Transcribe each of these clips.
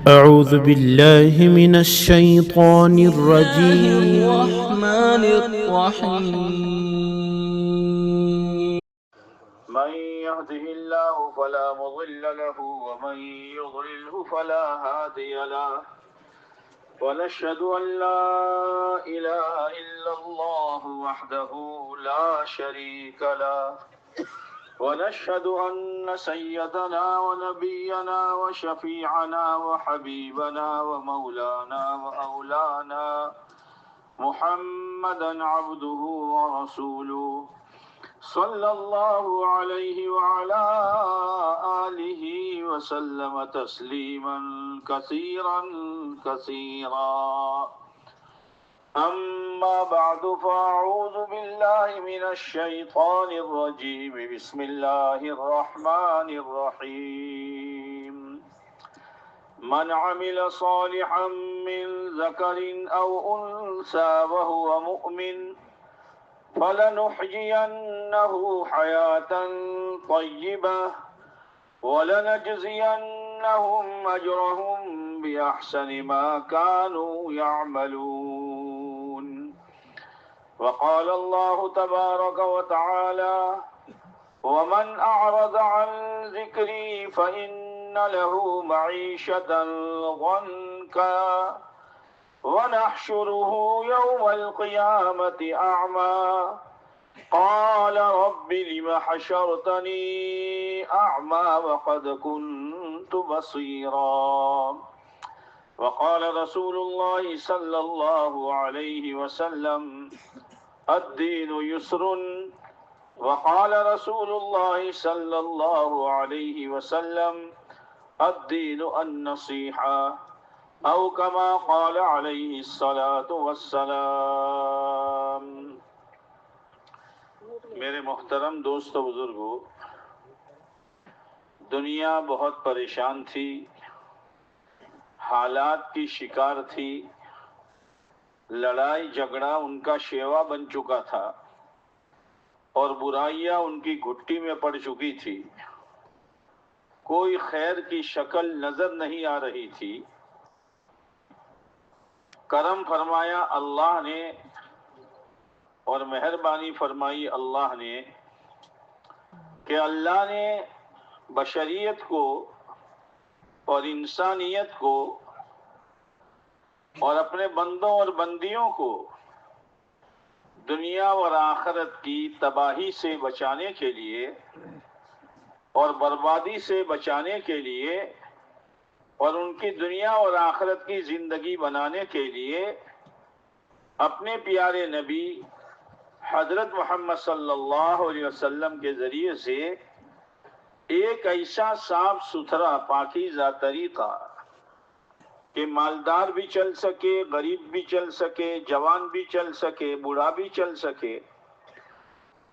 أعوذ بالله من الشيطان الرجيم. الرحمن الرحيم. من يهده الله فلا مضل له ومن يضلله فلا هادي له ونشهد أن لا إله إلا الله وحده لا شريك له ونشهد أن سيدنا ونبينا وشفيعنا وحبيبنا ومولانا وأولانا محمدا عبده ورسوله صلى الله عليه وعلى آله وسلم تسليما كثيرا كثيرا. أما بعد فأعوذ بالله من الشيطان الرجيم. بسم الله الرحمن الرحيم. من عمل صالحا من ذكر أو أنثى وهو مؤمن فلنحيينه حياة طيبة ولنجزينهم أجرهم بأحسن ما كانوا يعملون. وقال الله تبارك وتعالى: ومن أعرض عن ذكري فإن له معيشة ضنكا ونحشره يوم القيامة أعمى قال رب لم حشرتني أعمى وقد كنت بصيرا. وقال رسول الله صلى الله عليه وسلم: الدين يسر. وقال رسول الله صلى الله عليه وسلم: الدين النصيحة او كما قال علیہ الصلاۃ والسلام. میرے محترم دوست و بزرگوں، دنیا بہت پریشان تھی، حالات کی شکار تھی، لڑائی جھگڑا ان کا شیوا بن چکا تھا اور برائیاں ان کی گھٹی میں پڑ چکی تھی. کوئی خیر کی شکل نظر نہیں آ رہی تھی. کرم فرمایا اللہ نے اور مہربانی فرمائی اللہ نے کہ اللہ نے بشریت کو اور انسانیت کو اور اپنے بندوں اور بندیوں کو دنیا اور آخرت کی تباہی سے بچانے کے لیے اور بربادی سے بچانے کے لیے اور ان کی دنیا اور آخرت کی زندگی بنانے کے لیے اپنے پیارے نبی حضرت محمد صلی اللہ علیہ وسلم کے ذریعے سے ایک ایسا صاف ستھرا پاکیزہ طریقہ کہ مالدار بھی چل سکے، غریب بھی چل سکے، جوان بھی چل سکے، بوڑھا بھی چل سکے،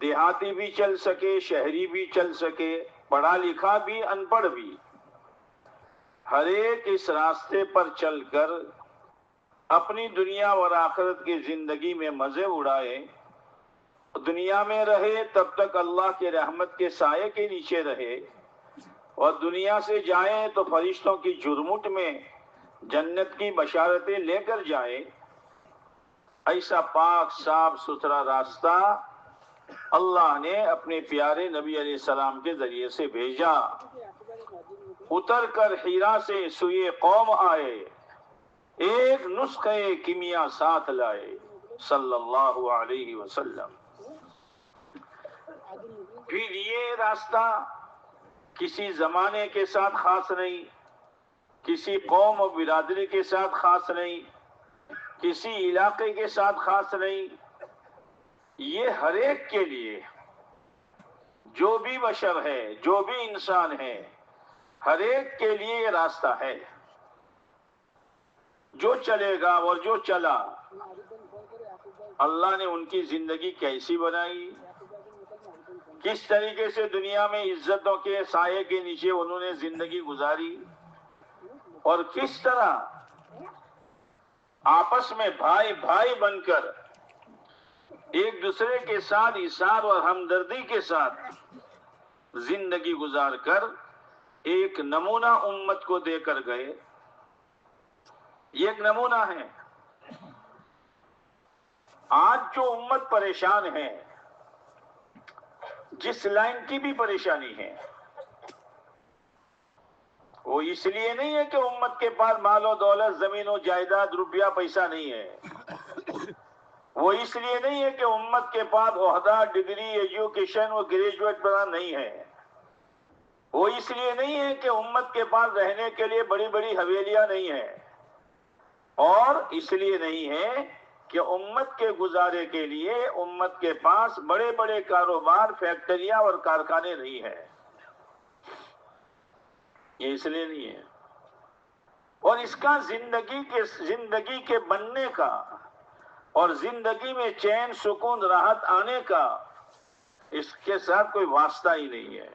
دیہاتی بھی چل سکے، شہری بھی چل سکے، پڑھا لکھا بھی، ان پڑھ بھی، ہر ایک اس راستے پر چل کر اپنی دنیا اور آخرت کی زندگی میں مزے اڑائے. دنیا میں رہے تب تک اللہ کے رحمت کے سائے کے نیچے رہے، اور دنیا سے جائیں تو فرشتوں کی جھرمٹ میں جنت کی بشارتیں لے کر جائے. ایسا پاک صاف ستھرا راستہ اللہ نے اپنے پیارے نبی علیہ السلام کے ذریعے سے بھیجا. اتر کر حیرا سے سوئے قوم آئے، ایک نسخے کیمیا ساتھ لائے صلی اللہ علیہ وسلم. پھر یہ راستہ کسی زمانے کے ساتھ خاص نہیں، کسی قوم و برادری کے ساتھ خاص نہیں، کسی علاقے کے ساتھ خاص نہیں. یہ ہر ایک کے لیے، جو بھی بشر ہے، جو بھی انسان ہے، ہر ایک کے لیے یہ راستہ ہے. جو چلے گا اور جو چلا، اللہ نے ان کی زندگی کیسی بنائی، کس طریقے سے دنیا میں عزتوں کے سائے کے نیچے انہوں نے زندگی گزاری، اور کس طرح آپس میں بھائی بھائی بن کر ایک دوسرے کے ساتھ ایثار اور ہمدردی کے ساتھ زندگی گزار کر ایک نمونہ امت کو دے کر گئے. یہ ایک نمونہ ہے۔ آج جو امت پریشان ہے، جس لائن کی بھی پریشانی ہے، وہ اس لیے نہیں ہے کہ امت کے پاس مال و دولت، زمین و جائیداد، روپیہ پیسہ نہیں ہے، وہ اس لیے نہیں ہے کہ امت کے پاس عہدہ، ڈگری، ایجوکیشن و گریجویٹ پلان نہیں ہے، وہ اس لیے نہیں ہے کہ امت کے پاس رہنے کے لیے بڑی بڑی حویلیاں نہیں ہیں، اور اس لیے نہیں ہے کہ امت کے گزارے کے لیے امت کے پاس بڑے بڑے کاروبار، فیکٹریاں اور کارخانے نہیں ہیں، یہ اس لیے نہیں ہے۔ اور اس کا زندگی کے بننے کا اور زندگی میں چین، سکون، راحت آنے کا اس کے ساتھ کوئی واسطہ ہی نہیں ہے۔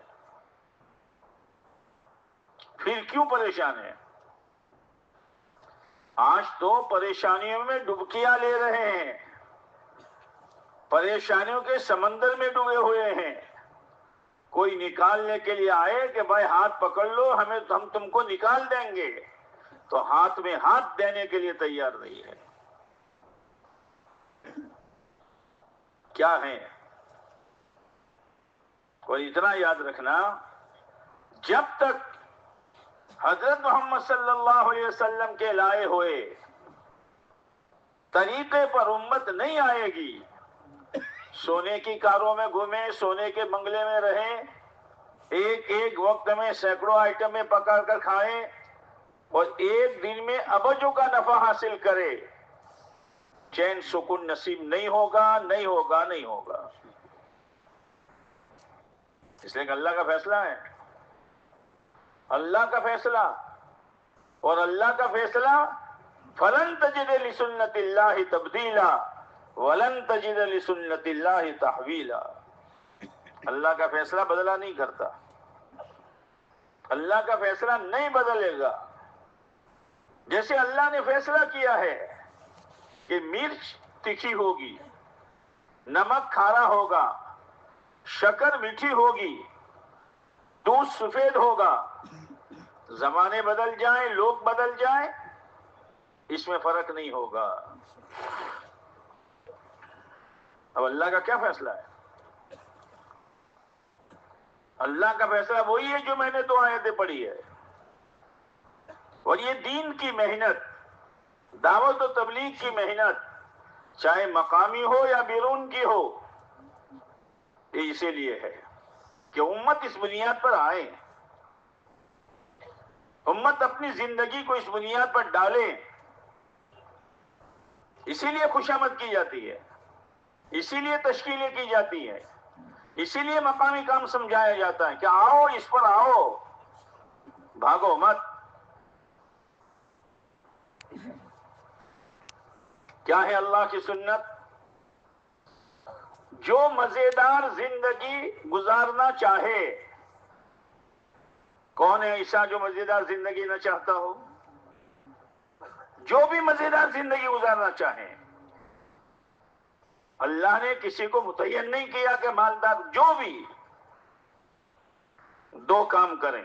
پھر کیوں پریشان ہے؟ آج تو پریشانیوں میں ڈبکیاں لے رہے ہیں، پریشانیوں کے سمندر میں ڈوبے ہوئے ہیں۔ کوئی نکالنے کے لیے آئے کہ بھائی ہاتھ پکڑ لو، ہم تم کو نکال دیں گے، تو ہاتھ میں ہاتھ دینے کے لیے تیار نہیں ہے۔ کیا ہے؟ کوئی اتنا یاد رکھنا، جب تک حضرت محمد صلی اللہ علیہ وسلم کے لائے ہوئے طریقے پر امت نہیں آئے گی، سونے کی کاروں میں گھومیں، سونے کے بنگلے میں رہیں، ایک ایک وقت میں سینکڑوں آئٹمیں پکا کر کھائیں، اور ایک دن میں ابجوں کا نفع حاصل کرے، چین سکون نصیب نہیں ہوگا، نہیں ہوگا، نہیں ہوگا۔ اس لیے کہ اللہ کا فیصلہ ہے، اللہ کا فیصلہ، اور اللہ کا فیصلہ فَلَن تَجِدَ لِسُنَّتِ اللَّهِ تَبْدِيلًا وَلَن تَجِدَ لِسُنَّتِ اللَّهِ تَحْوِيلًا۔ اللہ کا فیصلہ بدلا نہیں کرتا، اللہ کا فیصلہ نہیں بدلے گا۔ جیسے اللہ نے فیصلہ کیا ہے کہ مرچ تیکھی ہوگی، نمک کھارا ہوگا، شکر میٹھی ہوگی، دودھ سفید ہوگا، زمانے بدل جائیں، لوگ بدل جائیں، اس میں فرق نہیں ہوگا۔ اب اللہ کا کیا فیصلہ ہے؟ اللہ کا فیصلہ وہی ہے جو میں نے 2 آیتیں پڑھی ہے، اور یہ دین کی محنت، دعوت و تبلیغ کی محنت، چاہے مقامی ہو یا بیرون کی ہو، یہ اسی لیے ہے کہ امت اس بنیاد پر آئے، امت اپنی زندگی کو اس بنیاد پر ڈالے، اسی لیے خوشامد کی جاتی ہے، اسی لیے تشکیلیں کی جاتی ہیں، اسی لیے مقامی کام سمجھایا جاتا ہے کہ آؤ، اس پر آؤ، بھاگو مت۔ کیا ہے اللہ کی سنت؟ جو مزیدار زندگی گزارنا چاہے، کون ہے ایسا جو مزیدار زندگی نہ چاہتا ہو؟ جو بھی مزیدار زندگی گزارنا چاہے، اللہ نے کسی کو متعین نہیں کیا کہ مالدار، جو بھی 2 کام کریں۔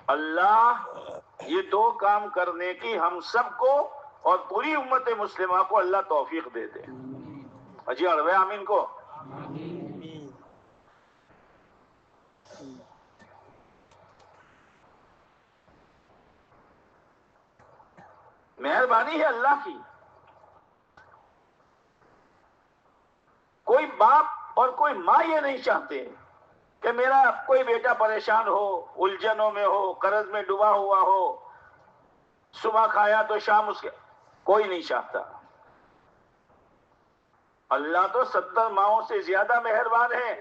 اللہ یہ 2 کام کرنے کی ہم سب کو اور پوری امت مسلمہ کو اللہ توفیق دے دے۔ اجی اڑوے آمین کو۔ مہربانی ہے اللہ کی۔ کوئی باپ اور کوئی ماں یہ نہیں چاہتے کہ میرا کوئی بیٹا پریشان ہو، الجھنوں میں ہو، قرض میں ڈوبا ہوا ہو، صبح کھایا تو شام اس کے، کوئی نہیں چاہتا۔ اللہ تو 70 ماؤں سے زیادہ مہربان ہے،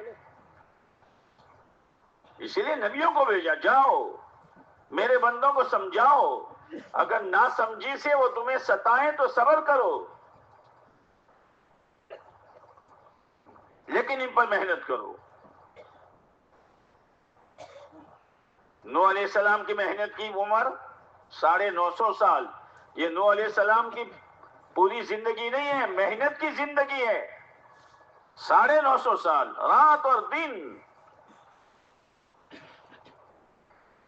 اسی لیے نبیوں کو بھیجا، جاؤ میرے بندوں کو سمجھاؤ، اگر نہ سمجھی سے وہ تمہیں ستائیں تو صبر کرو، لیکن ان پر محنت کرو۔ نوح علیہ السلام کی محنت کی عمر 950 سال، یہ نوح علیہ السلام کی پوری زندگی نہیں ہے، محنت کی زندگی ہے، 950 سال، رات اور دن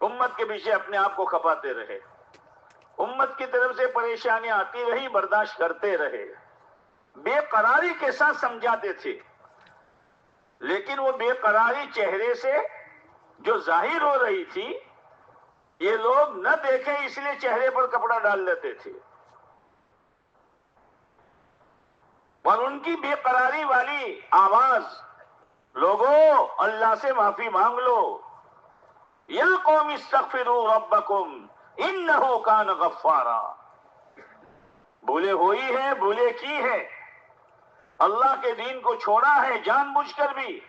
امت کے پیچھے اپنے آپ کو کھپاتے رہے۔ امت کی طرف سے پریشانیاں آتی رہی، برداشت کرتے رہے، بے قراری کے ساتھ سمجھاتے تھے، لیکن وہ بے قراری چہرے سے جو ظاہر ہو رہی تھی، یہ لوگ نہ دیکھیں اس لیے چہرے پر کپڑا ڈال لیتے تھے، اور ان کی بے قراری والی آواز، لوگوں اللہ سے معافی مانگ لو، یا قوم استغفروا ربکم انہ کان غفارا، بھولے ہوئی ہے، بھولے کی ہے، اللہ کے دین کو چھوڑا ہے جان بوجھ کر بھی،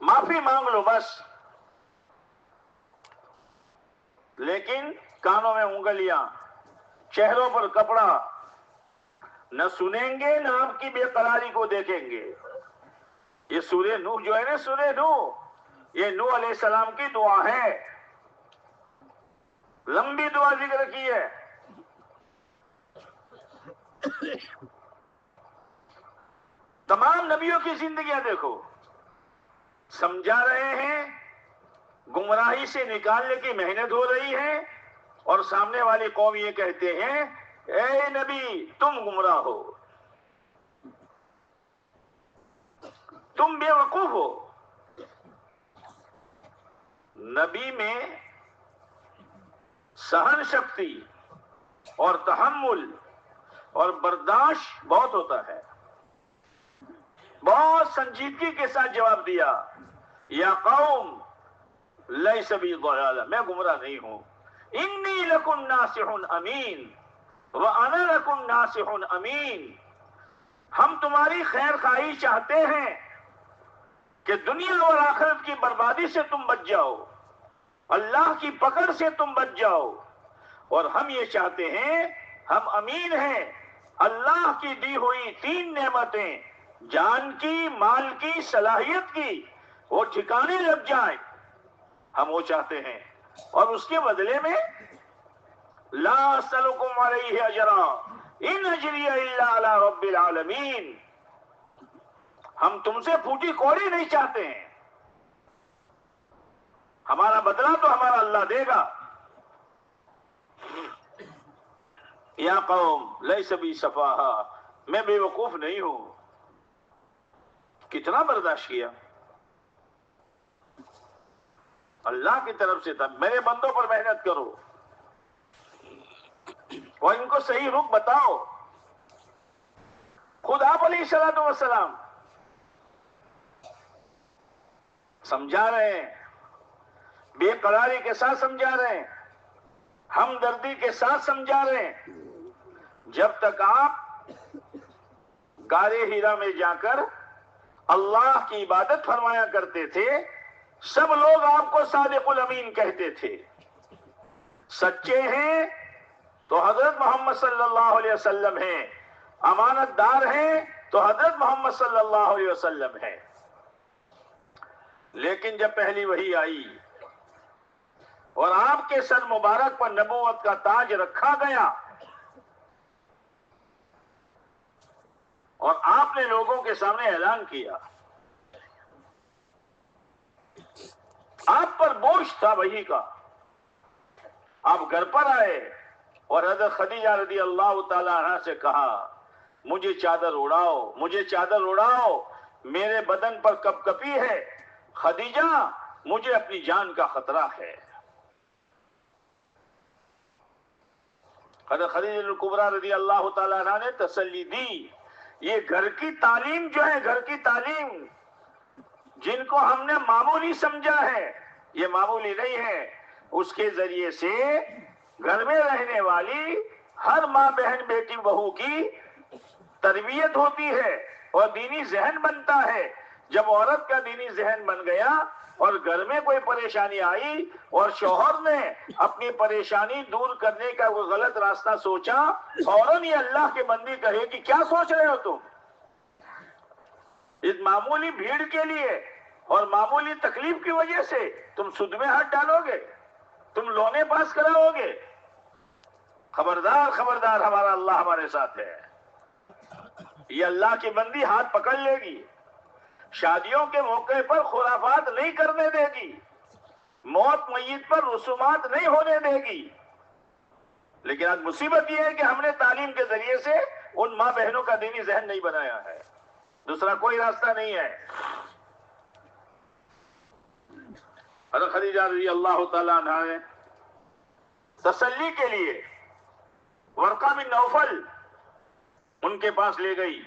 معافی مانگ لو بس۔ لیکن کانوں میں انگلیاں، چہروں پر کپڑا، نہ سنیں گے نہ آپ کی بے قراری کو دیکھیں گے۔ یہ سورہ نوح جو ہے نا، سورہ نوح، یہ نوح علیہ السلام کی دعا ہے، لمبی دعا ذکر کی ہے۔ تمام نبیوں کی زندگیاں دیکھو، سمجھا رہے ہیں، گمراہی سے نکالنے کی محنت ہو رہی ہے، اور سامنے والی قوم یہ کہتے ہیں اے نبی تم گمراہ ہو، تم بے وقوف ہو۔ نبی میں سہن شکتی اور تحمل اور برداشت بہت ہوتا ہے، بہت سنجیدگی کے ساتھ جواب دیا، یا قوم لیس بی ضلالہ، میں گمراہ نہیں ہوں، انی لکم ناصح امین وانا لکم ناصح امین، ہم تمہاری خیر خواہی چاہتے ہیں کہ دنیا اور آخرت کی بربادی سے تم بچ جاؤ، اللہ کی پکڑ سے تم بچ جاؤ، اور ہم یہ چاہتے ہیں، ہم امین ہیں، اللہ کی دی ہوئی 3 نعمتیں، جان کی، مال کی، صلاحیت کی، وہ ٹھکانے لگ جائیں، ہم وہ چاہتے ہیں، اور اس کے بدلے میں لا اسألکم علیہ اجرا ان اجری الا علی رب العالمین، ہم تم سے پھوٹی کوڑی نہیں چاہتے ہیں، ہمارا بدلہ تو ہمارا اللہ دے گا۔ یا قوم لیس بی سفاہا، میں بے وقوف نہیں ہوں۔ کتنا برداشت کیا، اللہ کی طرف سے تھا، میرے بندوں پر محنت کرو اور ان کو صحیح رخ بتاؤ۔ خود آپ علیہ السلام سمجھا رہے ہیں، بے قراری کے ساتھ سمجھا رہے ہیں، ہمدردی کے ساتھ سمجھا رہے ہیں۔ جب تک آپ غار ہیرا میں جا کر اللہ کی عبادت فرمایا کرتے تھے، سب لوگ آپ کو صادق الامین کہتے تھے، سچے ہیں تو حضرت محمد صلی اللہ علیہ وسلم ہیں، امانت دار ہیں تو حضرت محمد صلی اللہ علیہ وسلم ہیں۔ لیکن جب پہلی وحی آئی اور آپ کے سر مبارک پر نبوت کا تاج رکھا گیا اور آپ نے لوگوں کے سامنے اعلان کیا، آپ پر بوجھ تھا وحی کا، آپ گھر پر آئے اور حضرت خدیجہ رضی اللہ تعالی عنہ سے کہا مجھے چادر اڑاؤ، مجھے چادر اڑاؤ، میرے بدن پر کپ کپی ہے، خدیجہ مجھے اپنی جان کا خطرہ ہے۔ حضرت خدیجہ الکبریٰ رضی اللہ تعالی عنہ نے تسلی دی، یہ گھر کی تعلیم جو ہے، گھر کی تعلیم جن کو ہم نے معمولی سمجھا ہے، یہ معمولی نہیں ہے، اس کے ذریعے سے گھر میں رہنے والی ہر ماں بہن بیٹی بہو کی تربیت ہوتی ہے اور دینی ذہن بنتا ہے۔ جب عورت کا دینی ذہن بن گیا اور گھر میں کوئی پریشانی آئی اور شوہر نے اپنی پریشانی دور کرنے کا کوئی غلط راستہ سوچا، فوراً یہ اللہ کے بندی کہے کہ کیا سوچ رہے ہو تم؟ اس معمولی بھیڑ کے لیے اور معمولی تکلیف کی وجہ سے تم سود میں ہاتھ ڈالو گے، تم لونے پاس کراؤ گے؟ خبردار خبردار، ہمارا اللہ ہمارے ساتھ ہے، یہ اللہ کی بندی ہاتھ پکڑ لے گی، شادیوں کے موقع پر خرافات نہیں کرنے دے گی، موت میت پر رسومات نہیں ہونے دے گی، لیکن آج مصیبت یہ ہے کہ ہم نے تعلیم کے ذریعے سے ان ماں بہنوں کا دینی ذہن نہیں بنایا ہے، دوسرا کوئی راستہ نہیں ہے۔ حضرت خدیجہ رضی اللہ تعالیٰ عنہ نے تسلی کے لیے ورقہ بن نوفل ان کے پاس لے گئی،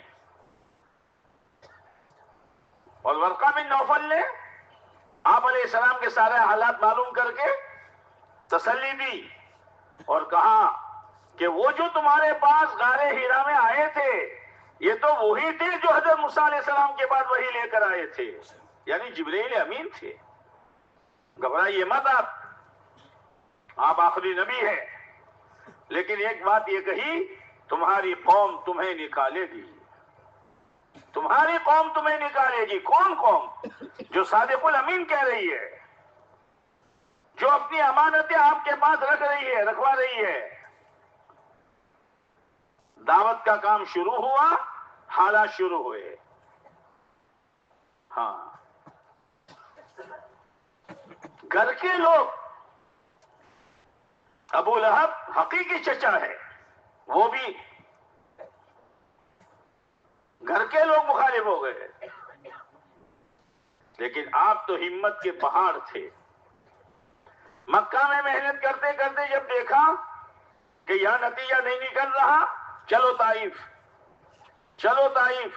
اور ورقہ بن نوفل نے آپ علیہ السلام کے سارے حالات معلوم کر کے تسلی دی اور کہا کہ وہ جو تمہارے پاس غار ہیرا میں آئے تھے یہ تو وہی تھے جو حضرت موسیٰ علیہ السلام کے بعد وہی لے کر آئے تھے، یعنی جبرائیل امین تھے، گھبرائیے مت آپ آخری نبی ہیں، لیکن ایک بات یہ کہی، تمہاری قوم تمہیں نکالے گی، تمہاری قوم تمہیں نکالے گی۔ کون قوم؟ جو صادق الامین کہہ رہی ہے، جو اپنی امانتیں آپ کے پاس رکھ رہی ہے، رکھوا رہی ہے۔ دعوت کا کام شروع ہوا، حالات شروع ہوئے۔ ہاں، گھر کے لوگ، ابو لہب حقیقی چچا ہے، وہ بھی گھر کے لوگ مخالف ہو گئے، لیکن آپ تو ہمت کے پہاڑ تھے۔ مکہ میں محنت کرتے کرتے جب دیکھا کہ یہاں نتیجہ نہیں نکل رہا، چلو طائف، چلو طائف۔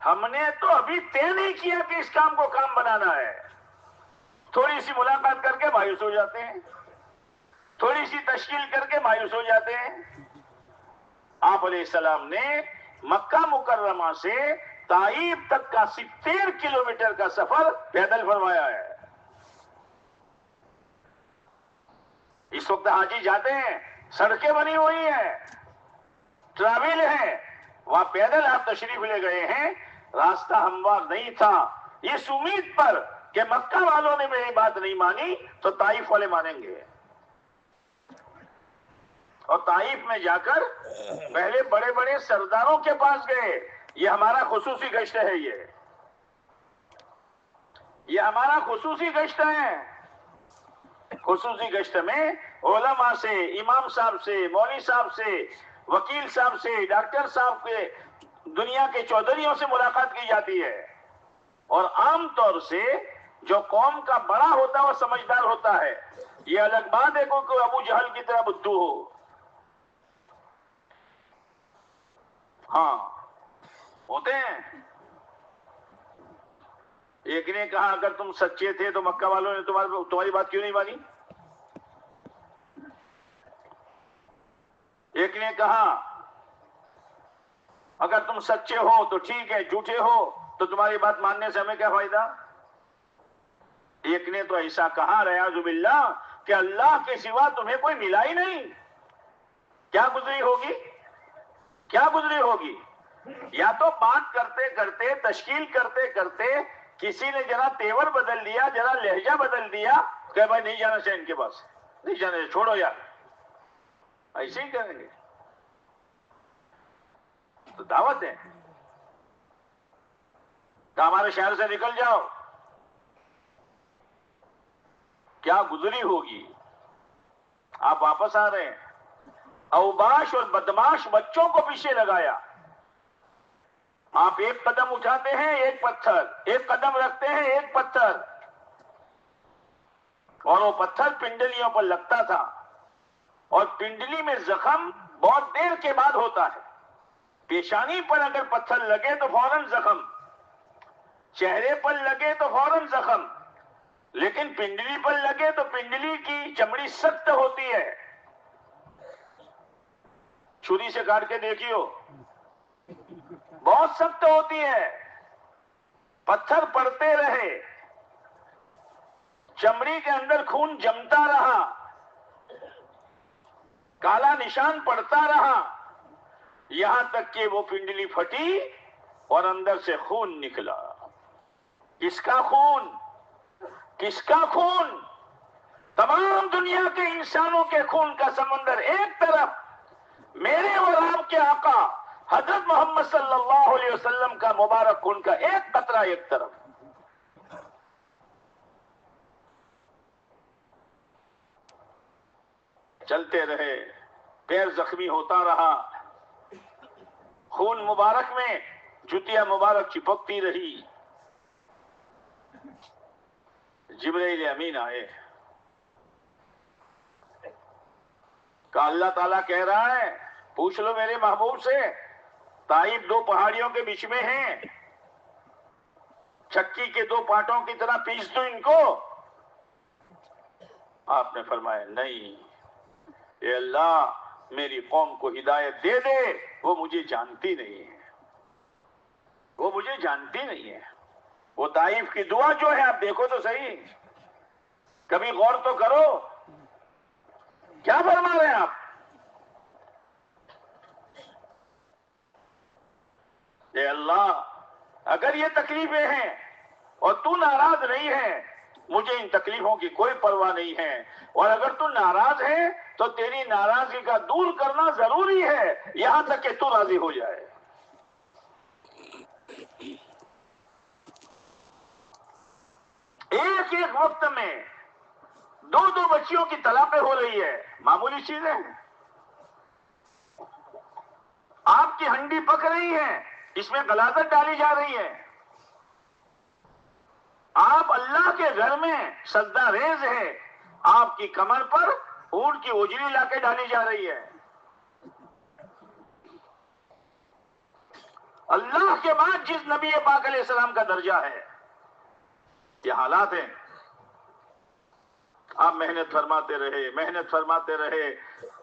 ہم نے تو ابھی طے نہیں کیا کہ اس کام کو کام بنانا ہے، تھوڑی سی ملاقات کر کے مایوس ہو جاتے ہیں، تھوڑی سی تشکیل کر کے مایوس ہو جاتے ہیں۔ آپ علیہ السلام نے مکہ مکرمہ سے طائف تک کا 70 کلومیٹر کا سفر پیدل فرمایا ہے۔ اس وقت حاجی جاتے ہیں، سڑکیں بنی ہوئی ہیں، ٹریول ہے، وہاں پیدل آپ تشریف لے گئے ہیں، راستہ ہموار نہیں تھا، اس امید پر کہ مکہ والوں نے میری بات نہیں مانی تو طائف والے مانیں گے، اور طائف میں جا کر پہلے بڑے بڑے سرداروں کے پاس گئے۔ یہ ہمارا خصوصی گشت ہے، یہ ہمارا خصوصی گشت ہے۔ خصوصی گشت میں علماء سے، امام صاحب سے، مولوی صاحب سے، وکیل صاحب سے، ڈاکٹر صاحب کے، دنیا کے چودھریوں سے ملاقات کی جاتی ہے، اور عام طور سے جو قوم کا بڑا ہوتا ہے وہ سمجھدار ہوتا ہے۔ یہ الگ بات ہے کہ ابو جہل کی طرح بدھو ہو۔ ہاں ہوتے ہیں۔ ایک نے کہا اگر تم سچے تھے تو مکہ والوں نے تمہاری بات کیوں نہیں مانی؟ ایک نے کہا اگر تم سچے ہو تو ٹھیک ہے، جھوٹے ہو تو تمہاری بات ماننے سے ہمیں کیا فائدہ؟ ایک نے تو ایسا کہا ریاض باللہ کہ اللہ کے سوا تمہیں کوئی ملا ہی نہیں۔ کیا گزری ہوگی؟ کیا گزری ہوگی؟ یا تو بات کرتے کرتے، تشکیل کرتے کرتے کسی نے ذرا تیور بدل دیا، ذرا لہجہ بدل دیا کہ بھائی نہیں جانا چاہیے ان کے پاس، نہیں جانا چاہیے، چھوڑو یار، ایسے ہی کریں گے تو دعوت ہے کہ ہمارے شہر سے نکل جاؤ۔ کیا گزری ہوگی؟ آپ واپس آ رہے ہیں، اوباش اور بدماش بچوں کو پیچھے لگایا، آپ ایک قدم اٹھاتے ہیں ایک پتھر، ایک قدم رکھتے ہیں ایک پتھر، اور وہ پتھر پنڈلیوں پر لگتا تھا، اور پنڈلی میں زخم بہت دیر کے بعد ہوتا ہے۔ پیشانی پر اگر پتھر لگے تو فوراً زخم، چہرے پر لگے تو فوراً زخم، لیکن پنڈلی پر لگے تو پنڈلی کی چمڑی سخت ہوتی ہے۔ چھری سے کاٹ کے دیکھیو، بہت سخت ہوتی ہے۔ پتھر پڑتے رہے، چمڑی کے اندر خون جمتا رہا، کالا نشان پڑتا رہا، یہاں تک کہ وہ پنڈلی پھٹی اور اندر سے خون نکلا۔ کس کا خون؟ کس کا خون؟ تمام دنیا کے انسانوں کے خون کا سمندر ایک طرف، میرے اور آپ کے آقا حضرت محمد صلی اللہ علیہ وسلم کا مبارک خون کا ایک قطرہ ایک طرف۔ چلتے رہے، پیر زخمی ہوتا رہا، خون مبارک میں جوتیاں مبارک چپکتی رہی۔ جبرائیل امین آئے، کہا اللہ تعالیٰ کہہ رہا ہے پوچھ لو میرے محبوب سے، طائف دو پہاڑیوں کے بیچ میں ہیں، چکی کے دو پاٹوں کی طرح پیس دو ان کو۔ آپ نے فرمایا نہیں، اے اللہ میری قوم کو ہدایت دے دے، وہ مجھے جانتی نہیں ہے، وہ مجھے جانتی نہیں ہے۔ وہ طائف کی دعا جو ہے آپ دیکھو تو صحیح، کبھی غور تو کرو، کیا فرما رہے ہیں آپ؟ اے اللہ اگر یہ تکلیفیں ہیں اور تو ناراض نہیں ہے، مجھے ان تکلیفوں کی کوئی پرواہ نہیں ہے، اور اگر تو ناراض ہے تو تیری ناراضگی کا دور کرنا ضروری ہے یہاں تک کہ تو راضی ہو جائے۔ ایک ایک وقت میں دو دو بچیوں کی طلاقیں ہو رہی ہے، معمولی چیزیں ہیں۔ آپ کی ہنڈی پک رہی ہے، اس میں غلاظت ڈالی جا رہی ہے۔ آپ اللہ کے گھر میں سجدہ ریز ہے، آپ کی کمر پر اونٹ کی اجری لا کے ڈالی جا رہی ہے۔ اللہ کے بعد جس نبی پاک علیہ السلام کا درجہ ہے، یہ حالات ہیں۔ آپ محنت فرماتے رہے، محنت فرماتے رہے،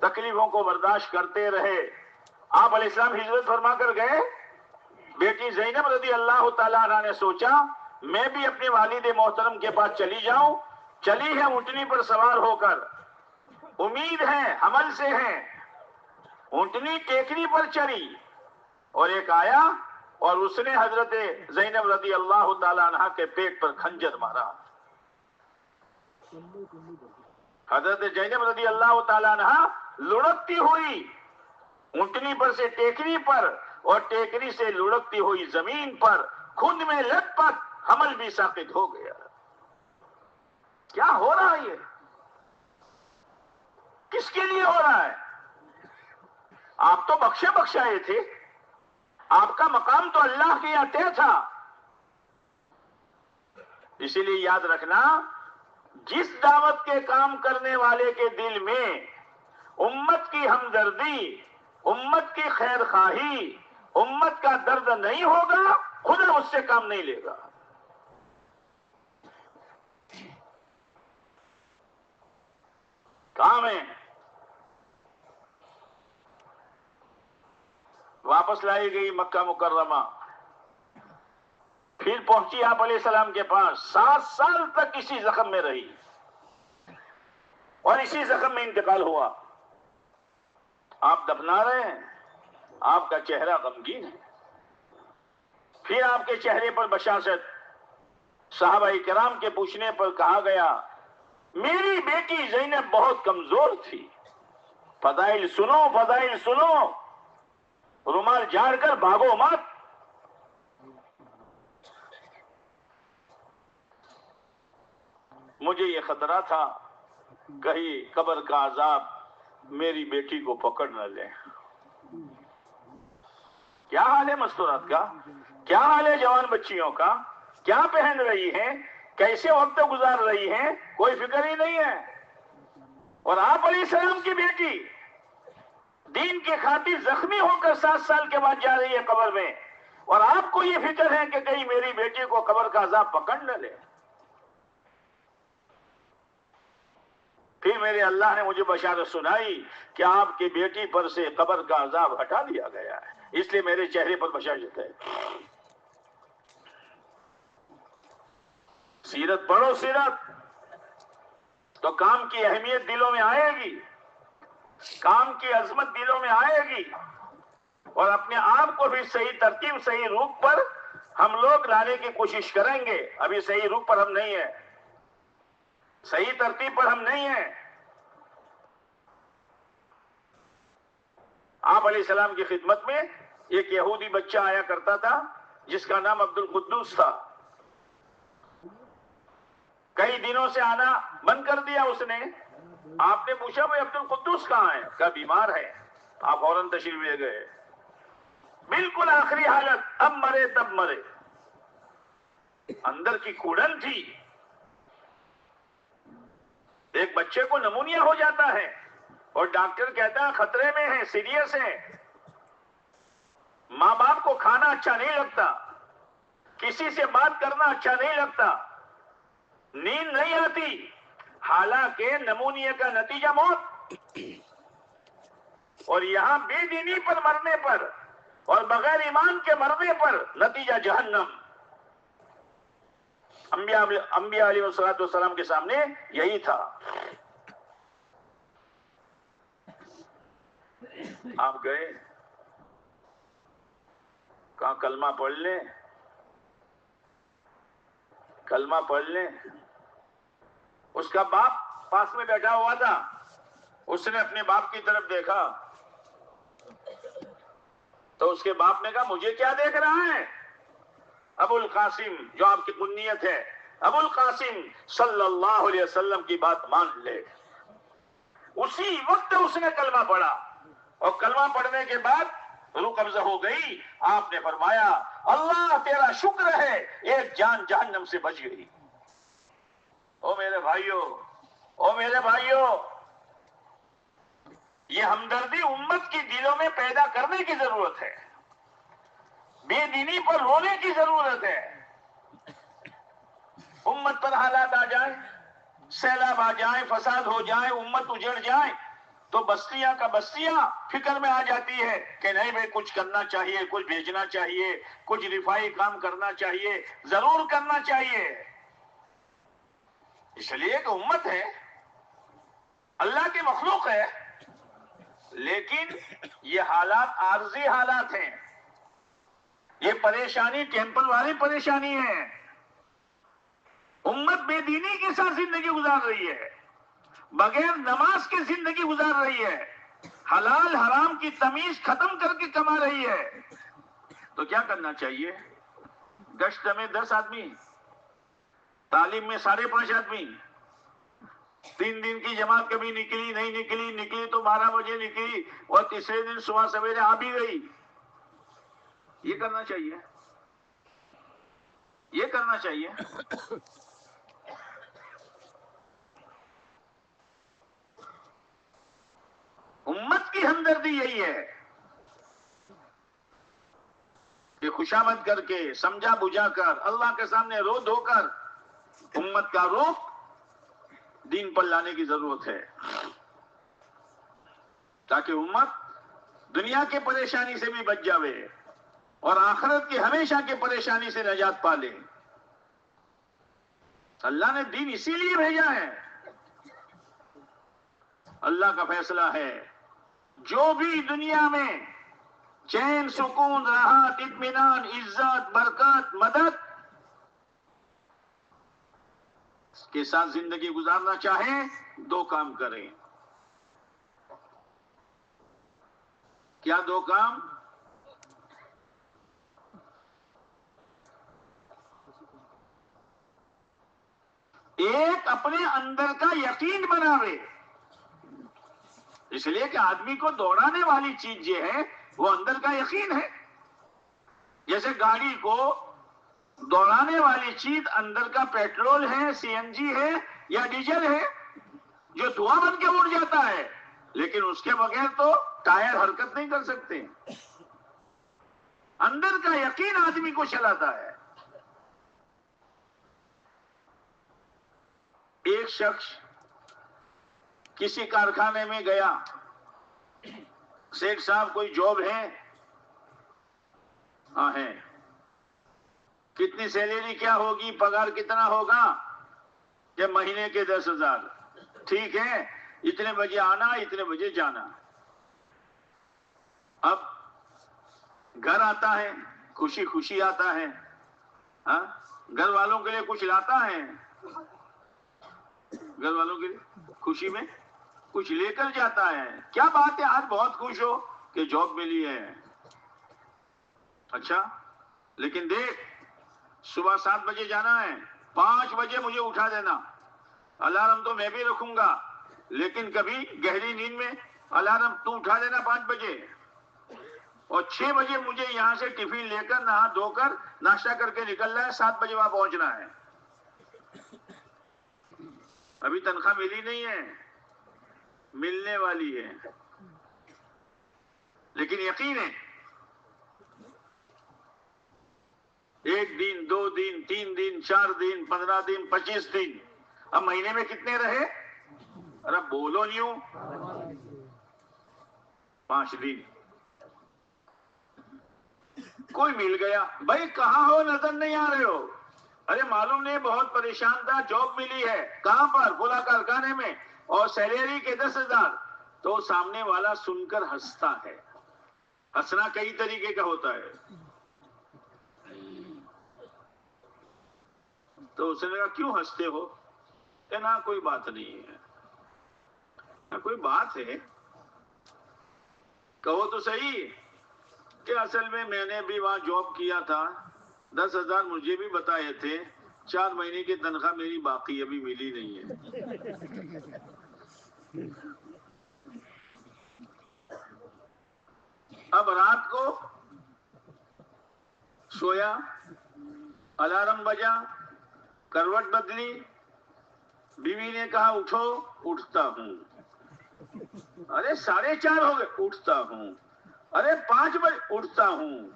تکلیفوں کو برداشت کرتے رہے۔ آپ علیہ السلام ہجرت فرما کر گئے، بیٹی زینب رضی اللہ تعالیٰ عنہ نے سوچا میں بھی اپنے والد محترم کے پاس چلی جاؤں، چلی ہے اونٹنی پر سوار ہو کر، امید ہے حمل سے ہے، اونٹنی ٹیکری پر چڑھی اور ایک آیا اور اس نے حضرت زینب رضی اللہ تعالیٰ عنہ کے پیٹ پر خنجر مارا۔ حضرت زینب رضی اللہ تعالیٰ عنہ لڑکتی ہوئی اونٹنی پر سے ٹیکری پر اور ٹیکری سے لڑکتی ہوئی زمین پر خون میں لت پت حمل بھی ساقط ہو گیا۔ کیا ہو رہا ہے؟ یہ کس کے لیے ہو رہا ہے؟ آپ تو بخشے بخشائے تھے، آپ کا مقام تو اللہ کے یہاں طے تھا۔ اسی لیے یاد رکھنا، جس دعوت کے کام کرنے والے کے دل میں امت کی ہمدردی، امت کی خیر خواہی، امت کا درد نہیں ہوگا، خدا اس سے کام نہیں لے گا۔ کام ہے، واپس لائی گئی مکہ مکرمہ، پھر پہنچی آپ علیہ السلام کے پاس، 7 سال تک اسی زخم میں رہی اور اسی زخم میں انتقال ہوا۔ آپ دفنا رہے ہیں، آپ کا چہرہ غمگین ہے۔ پھر آپ کے چہرے پر بشاشت، صحابہ کرام کے پوچھنے پر کہا گیا میری بیٹی زینب بہت کمزور تھی، فضائل سنو، فضائل سنو، رومال جھاڑ کر بھاگو مت۔ مجھے یہ خطرہ تھا کہیں قبر کا عذاب میری بیٹی کو پکڑ نہ لے۔ کیا حال ہے مستورات کا، کیا حال ہے جوان بچیوں کا، کیا پہن رہی ہیں، کیسے وقت گزار رہی ہیں، کوئی فکر ہی نہیں ہے۔ اور آپ علیہ السلام کی بیٹی دین کی خاطر زخمی ہو کر 7 سال کے بعد جا رہی ہے قبر میں، اور آپ کو یہ فکر ہے کہ کہیں میری بیٹی کو قبر کا عذاب پکڑ نہ لے۔ پھر میرے اللہ نے مجھے بشارت سنائی کہ آپ کی بیٹی پر سے قبر کا عذاب ہٹا دیا گیا ہے، اس لیے میرے چہرے پر بشاشت ہے۔ سیرت پڑھو، سیرت تو کام کی اہمیت دلوں میں آئے گی، کام کی عظمت دلوں میں آئے گی، اور اپنے آپ کو بھی صحیح ترتیب، صحیح روپ پر ہم لوگ لانے کی کوشش کریں گے۔ ابھی صحیح روپ پر ہم نہیں ہیں، صحیح ترتیب پر ہم نہیں ہیں۔ آپ علیہ السلام کی خدمت میں ایک یہودی بچہ آیا کرتا تھا جس کا نام عبد القدوس تھا۔ کئی دنوں سے آنا بند کر دیا اس نے، آپ نے پوچھا بھائی عبد القدوس کہاں ہے؟ کہا بیمار ہے. آپ فوراً تشریف لے گئے. بالکل آخری حالت، اب مرے تب مرے. اندر کی کوڑن تھی. ایک بچے کو نمونیا ہو جاتا ہے اور ڈاکٹر کہتا ہے خطرے میں ہے، سیریس ہے. ماں باپ کو کھانا اچھا نہیں لگتا، کسی سے بات کرنا اچھا نہیں لگتا، نیند نہیں آتی، حالانکہ نمونیا کا نتیجہ موت. اور یہاں بے دینی پر مرنے پر اور بغیر ایمان کے مرنے پر نتیجہ جہنم. انبیاء علیہ السلام کے سامنے یہی تھا. آپ گئے، کہاں کلمہ پڑھ لیں، کلمہ پڑھ لیں. اس کا باپ پاس میں بیٹھا ہوا تھا. اس نے اپنے باپ کی طرف دیکھا تو اس کے باپ نے کہا مجھے کیا دیکھ رہا ہے؟ ابو القاسم، جو آپ کی کنیت ہے، ابو القاسم صلی اللہ علیہ وسلم کی بات مان لے. اسی وقت اس نے کلمہ پڑھا اور کلمہ پڑھنے کے بعد روح قبضہ ہو گئی. آپ نے فرمایا اللہ تیرا شکر ہے ایک جان جہنم سے بچ گئی. او میرے بھائیوں، او میرے بھائیوں، یہ ہمدردی امت کی دلوں میں پیدا کرنے کی ضرورت ہے. بے دینی پر رونے کی ضرورت ہے. امت پر حالات آ جائیں، سیلاب آ جائیں، فساد ہو جائے، امت اجڑ جائے تو بستیاں کا بستیاں فکر میں آ جاتی ہے کہ نہیں بھائی کچھ کرنا چاہیے، کچھ بھیجنا چاہیے، کچھ رفائی کام کرنا چاہیے، ضرور کرنا چاہیے. اس لیے کہ امت ہے، اللہ کی مخلوق ہے. لیکن یہ حالات عارضی حالات ہیں، یہ پریشانی ٹیمپل والی پریشانی ہے. امت بے دینی کے ساتھ زندگی گزار رہی ہے، بغیر نماز کے زندگی گزار رہی ہے، حلال حرام کی تمیز ختم کر کے کما رہی ہے. تو کیا کرنا چاہیے؟ گشت میں 10 آدمی، تعلیم میں 5.5 آدمی، 3 دن کی جماعت کبھی نکلی نہیں نکلی، نکلی تو 12 بجے نکلی اور تیسرے دن صبح سویرے آ بھی گئی. یہ کرنا چاہیے، یہ کرنا چاہیے. امت کی ہمدردی یہی ہے کہ خوشامد کر کے، سمجھا بجھا کر، اللہ کے سامنے رو دھو کر امت کا رخ دین پر لانے کی ضرورت ہے، تاکہ امت دنیا کے پریشانی سے بھی بچ جاوے اور آخرت کی ہمیشہ کے پریشانی سے نجات پا لے. اللہ نے دین اسی لیے بھیجا ہے. اللہ کا فیصلہ ہے جو بھی دنیا میں چین، سکون، راحت، اطمینان، عزت، برکت، مدد کے ساتھ زندگی گزارنا چاہیں 2 کام کریں. کیا 2 کام؟ ایک اپنے اندر کا یقین بناوے. اس لیے کہ آدمی کو دوڑانے والی چیز یہ ہے وہ اندر کا یقین ہے. جیسے گاڑی کو دوڑانے والی چیز اندر کا پیٹرول ہے، سی این جی ہے یا ڈیزل ہے، جو دھواں بن کے اڑ جاتا ہے، لیکن اس کے بغیر تو ٹائر حرکت نہیں کر سکتے. اندر کا یقین آدمی کو چلاتا ہے. ایک شخص کسی کارخانے میں گیا، شیخ صاحب کوئی جاب ہے؟ ہاں ہے. کتنی سیلری کیا ہوگی، پگار کتنا ہوگا؟ کہ مہینے کے 10,000. ٹھیک ہے، اتنے بجے آنا، اتنے بجے جانا. اب گھر آتا ہے، خوشی خوشی آتا ہے، ہاں گھر والوں کے لیے کچھ لاتا ہے، گھر والوں کے لیے خوشی میں کچھ لے کر جاتا ہے. کیا بات ہے، آج بہت خوش ہو کہ جاب ملی ہے. اچھا، لیکن دیکھ صبح 7 بجے جانا ہے، 5 بجے مجھے اٹھا دینا. الارم تو میں بھی رکھوں گا، لیکن کبھی گہری نیند میں الارم تو اٹھا دینا 5 بجے، اور 6 بجے مجھے یہاں سے ٹفن لے کر نہا دھو کر ناشتہ کر کے نکلنا ہے، 7 بجے وہاں پہنچنا ہے. ابھی تنخواہ ملی نہیں ہے، ملنے والی ہے، لیکن یقین ہے 1 دن 2 دن 3 دن 4 دن 15 دن 25 دن، اب مہینے میں کتنے رہے؟ ارے بولو نیو، 5 دن. کوئی مل گیا، بھائی کہاں ہو، نظر نہیں آ رہے ہو؟ ارے معلوم نہیں، بہت پریشان تھا، جاب ملی ہے. کہاں پر؟ فلاں کارخانے میں، اور سیلری کے 10,000. تو سامنے والا سن کر ہنستا ہے. ہنسنا کئی طریقے کا ہوتا ہے. تو اس نے کہا کیوں ہنستے ہو؟ کہ نہ کوئی بات نہیں ہے. نہ کوئی بات ہے، کہو تو صحیح. کہ اصل میں نے بھی وہاں جاب کیا تھا، 10,000 مجھے بھی بتائے تھے، 4 مہینے کی تنخواہ میری باقی ابھی ملی نہیں ہے. اب رات کو سویا، الارم بجا، کروٹ بدلی، بیوی نے کہا اٹھو، اٹھتا ہوں. ارے 4:30 ہو گئے، اٹھتا ہوں. ارے 5 بجے، اٹھتا ہوں.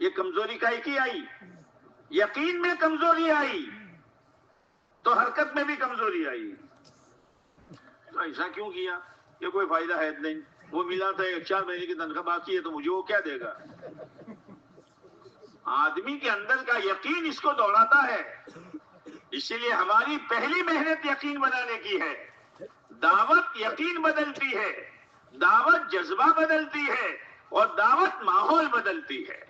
یہ کمزوری کائی کی آئی؟ یقین میں کمزوری آئی تو حرکت میں بھی کمزوری آئی. تو ایسا کیوں کیا؟ یہ کوئی فائدہ ہے نہیں، وہ ملا تھا 4 مہینے کی تنخواہ باقی ہے تو مجھے وہ کیا دے گا؟ آدمی کے اندر کا یقین اس کو دوڑاتا ہے. اسی لیے ہماری پہلی محنت یقین بنانے کی ہے. دعوت یقین بدلتی ہے، دعوت جذبہ بدلتی ہے، اور دعوت ماحول بدلتی ہے.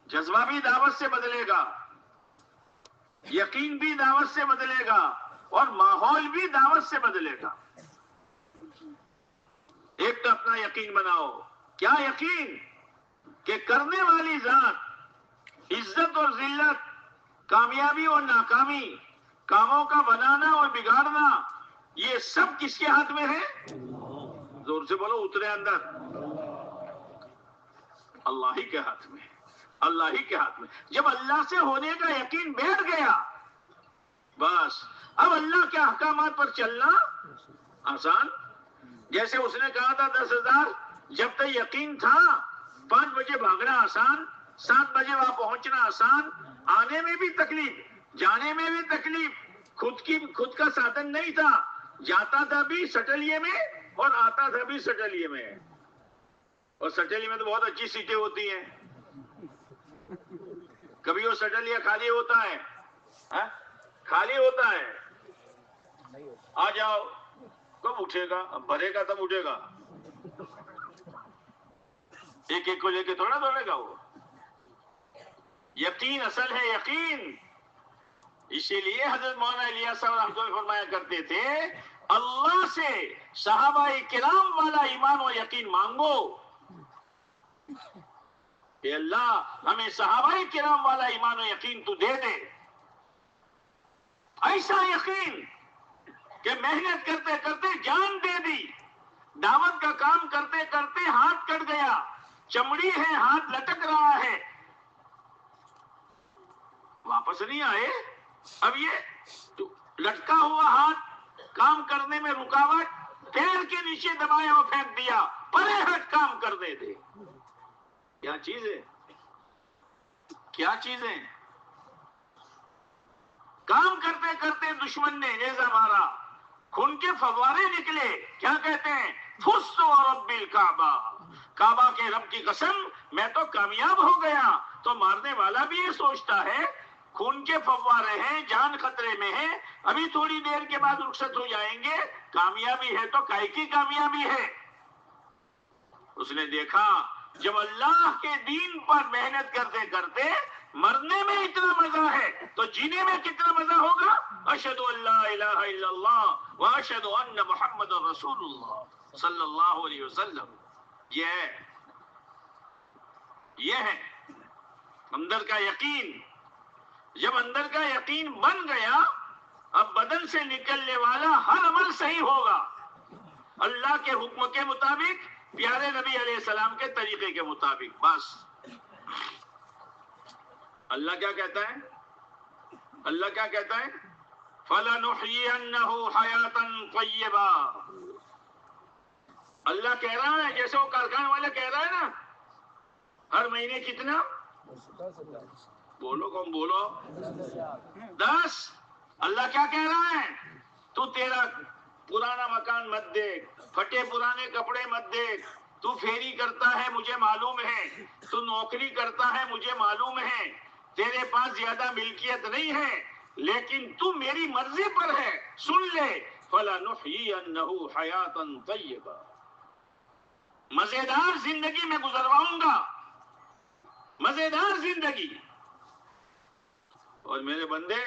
جذبہ بھی دعوت سے بدلے گا، یقین بھی دعوت سے بدلے گا، اور ماحول بھی دعوت سے بدلے گا. ایک تو اپنا یقین بناؤ. کیا یقین؟ کہ کرنے والی ذات، عزت اور ذلت، کامیابی اور ناکامی، کاموں کا بنانا اور بگاڑنا، یہ سب کس کے ہاتھ میں ہے؟ زور سے بولو، اترے اندر. اللہ ہی کے ہاتھ میں، اللہ ہی کے ہاتھ میں. جب اللہ سے ہونے کا یقین بیٹھ گیا، بس اب اللہ کے احکامات پر چلنا آسان. جیسے اس نے کہا تھا 10,000، جب تک یقین تھا 5 بجے بھاگنا آسان، 7 بجے وہاں پہنچنا آسان. آنے میں بھی تکلیف، جانے میں بھی تکلیف. خود کا سادھن نہیں تھا، جاتا تھا بھی سٹلیے میں اور آتا تھا بھی سٹلیے میں. اور سٹلیے میں تو بہت اچھی سیٹیں ہوتی ہیں. کبھی وہ سٹلیہ خالی ہوتا ہے، خالی ہوتا ہے. آ جاؤ، کب اٹھے گا؟ اب بھرے گا تب اٹھے گا. ایک ایک کو لے کے تھوڑا دوڑے گا وہ. یقین اصل ہے یقین. اسی لیے حضرت مولانا الیاس صاحب رحمۃ اللہ فرمایا کرتے تھے، اللہ سے صحابہ کرام والا ایمان و یقین مانگو کہ اللہ ہمیں صحابہ کرام والا ایمان و یقین تو دے دے. ایسا یقین کہ محنت کرتے کرتے جان دے دی، دعوت کا کام کرتے کرتے ہاتھ کٹ گیا، چمڑی ہے، ہاتھ لٹک رہا ہے، واپس نہیں آئے. اب یہ لٹکا ہوا ہاتھ کام کرنے میں رکاوٹ، پیر کے نیچے دبایا اور پھینک دیا، پرے ہٹ کام کرنے دے. کیا چیز ہے، کیا چیز ہے. کام کرتے کرتے دشمن نے نیزہ مارا، خون کے فوارے نکلے. کیا کہتے ہیں؟ فزت ورب الکعبہ، کعبہ کے رب کی قسم میں تو کامیاب ہو گیا. تو مارنے والا بھی یہ سوچتا ہے خون کے فوارے ہیں، جان خطرے میں ہے، ابھی تھوڑی دیر کے بعد رخصت ہو جائیں گے، کامیابی ہے تو کائے کی کامیابی ہے. اس نے دیکھا جب اللہ کے دین پر محنت کرتے کرتے مرنے میں اتنا مزہ ہے تو جینے میں کتنا مزہ ہوگا. اشہد ان لا الہ الا اللہ واشہد ان محمد رسول اللہ صلی اللہ علیہ وسلم. یہ ہے اندر کا یقین. جب اندر کا یقین بن گیا اب بدن سے نکلنے والا ہر عمل صحیح ہوگا اللہ کے حکم کے مطابق، پیارے نبی علیہ السلام کے طریقے کے مطابق. بس اللہ کیا کہتا ہے؟ اللہ کیا کہتا ہے؟ فَلَنُحْيِيَنَّهُ حَيَاةً طَيِّبَةً. اللہ کہہ رہا ہے، جیسے وہ کارخانے والا کہہ رہا ہے نا، ہر مہینے کتنا؟ بولو کم بولو، 10. اللہ کیا کہہ رہا ہے؟ تو تیرا پرانا مکان مت دیکھ، پھٹے پرانے کپڑے مت دیکھ، تو پھیری کرتا ہے مجھے معلوم ہے، تو نوکری کرتا ہے مجھے معلوم ہے، تیرے پاس زیادہ ملکیت نہیں ہے، لیکن تو میری مرضی پر ہے. سن لے، فَلَنُحْيِيَنَّهُ حَيَاةً طَيِّبَةً. مزیدار زندگی میں گزرواؤں گا، مزیدار زندگی. اور میرے بندے،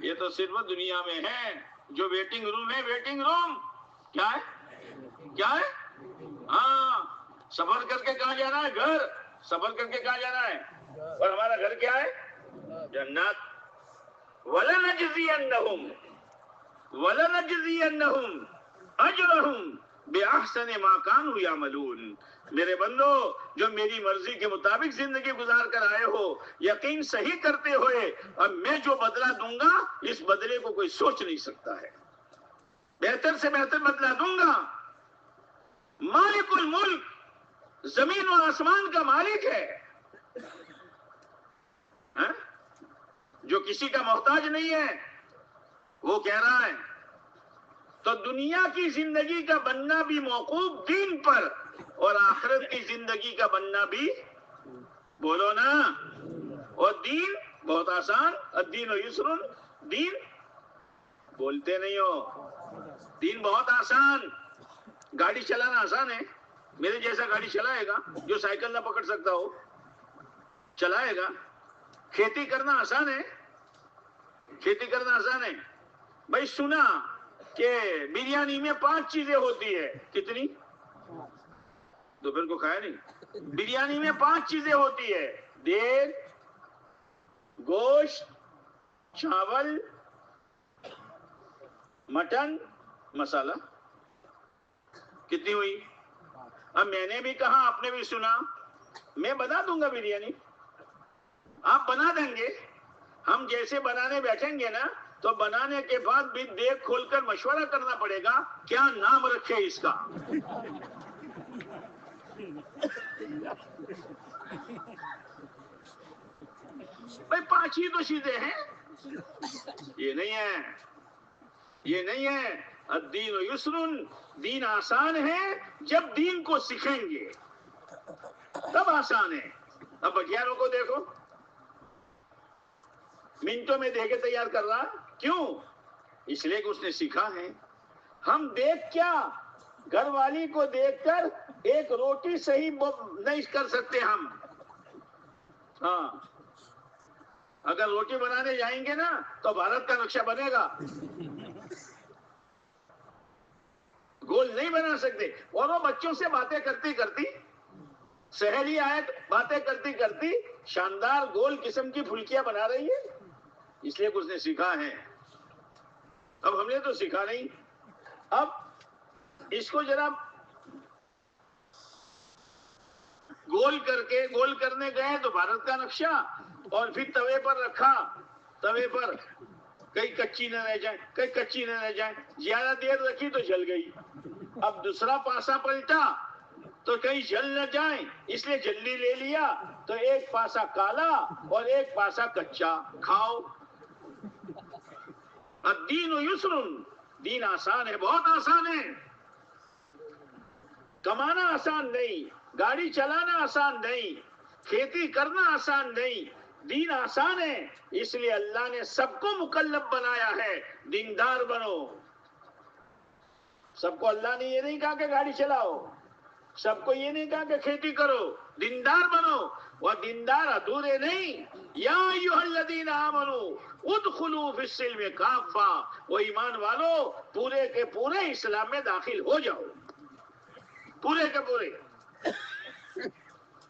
یہ تو صرف دنیا میں ہے. جو ویٹنگ روم ہے، ویٹنگ روم کیا ہے؟ کیا ہے؟ ہاں، سفر کر کے کہاں جانا ہے؟ گھر. سفر کر کے کہاں جانا ہے؟ اور ہمارا گھر کیا ہے؟ جنت. وَلَنَجْزِيَنَّهُمْ أَجْرَهُمْ بِأَحْسَنِ مَا كَانُوا يَعْمَلُونَ. میرے بندو، جو میری مرضی کے مطابق زندگی گزار کر آئے ہو، یقین صحیح کرتے ہوئے، اب میں جو بدلہ دوں گا اس بدلے کو کوئی سوچ نہیں سکتا ہے. بہتر سے بہتر بدلہ دوں گا. مالک الملک، زمین و آسمان کا مالک ہے، ہاں؟ جو کسی کا محتاج نہیں ہے. وہ کہہ رہا ہے تو دنیا کی زندگی کا بننا بھی موقوف دین پر، اور آخرت کی زندگی کا بننا بھی، بولو نا. اور دین بہت آسان، الدین یسر. دین بولتے نہیں ہو. دین بہت آسان. گاڑی چلانا آسان ہے. میرے جیسا گاڑی چلائے گا جو سائیکل نہ پکڑ سکتا ہو؟ چلائے گا. کھیتی کرنا آسان ہے. کھیتی کرنا آسان ہے. بھائی سنا کہ بریانی میں 5 چیزیں ہوتی ہے. کتنی؟ دوپہر کو کھایا نہیں. بریانی میں 5 چیزیں ہوتی ہے: دال، گوشت، چاول، مٹن، مسالہ. کتنی ہوئی؟ اب میں نے بھی کہا، آپ نے بھی سنا. میں بنا دوں گا بریانی، آپ بنا دیں گے. ہم جیسے بنانے بیٹھیں گے نا، تو بنانے کے بعد بھی دیکھ کھول کر مشورہ کرنا پڑے گا کیا نام رکھے اس کا. بھائی 5 ہی تو چیزیں ہیں. یہ نہیں ہے، یہ نہیں ہے. الدین یسر. دین آسان ہے جب دین کو سیکھیں گے تب آسان ہے. اب بٹیاروں کو دیکھو، منٹوں میں دے کے تیار کر رہا. کیوں؟ اس لیے کہ اس نے سیکھا ہے. ہم دیکھ کیا، گھر والی کو دیکھ کر ایک روٹی صحیح نہیں کر سکتے ہم. ہاں، اگر روٹی بنانے جائیں گے نا تو بھارت کا نقشہ بنے گا، گول نہیں بنا سکتے. اور وہ بچوں سے باتیں کرتی کرتی، سہیلی آئے باتیں کرتی کرتی شاندار گول قسم کی پھلکیاں بنا رہی ہے. اس لیے کچھ نے سیکھا ہے. اب ہم نے تو سیکھا نہیں. اب اس کو جناب گول کر کے، گول کرنے گئے تو بھارت کا نقشہ، اور پھر توے پر رکھا. توے پر کئی کچی نہ رہ جائیں، کئی کچی نہ رہ جائیں. زیادہ دیر رکھی تو جل گئی. اب دوسرا پاسا پلٹا تو کہیں جل نہ جائیں، اس لیے جلدی لے لیا تو ایک پاسا کالا اور ایک پاسا کچا. کھاؤ. الدین یسر. دین آسان ہے، بہت آسان ہے. کمانا آسان نہیں، گاڑی چلانا آسان نہیں، کھیتی کرنا آسان نہیں. دین آسان ہے. اس لیے اللہ نے سب کو مکلف بنایا ہے، دیندار بنو. سب کو اللہ نے یہ نہیں کہا کہ گاڑی چلاؤ، سب کو یہ نہیں کہا کہ کھیتی کرو. دیندار بنو. وہ دیندار ادھورے نہیں. یا ایھا الذین آمنوا ادخلوا فی السلم کافہ. وہ ایمان والو، پورے کے پورے اسلام میں داخل ہو جاؤ. پورے کے پورے،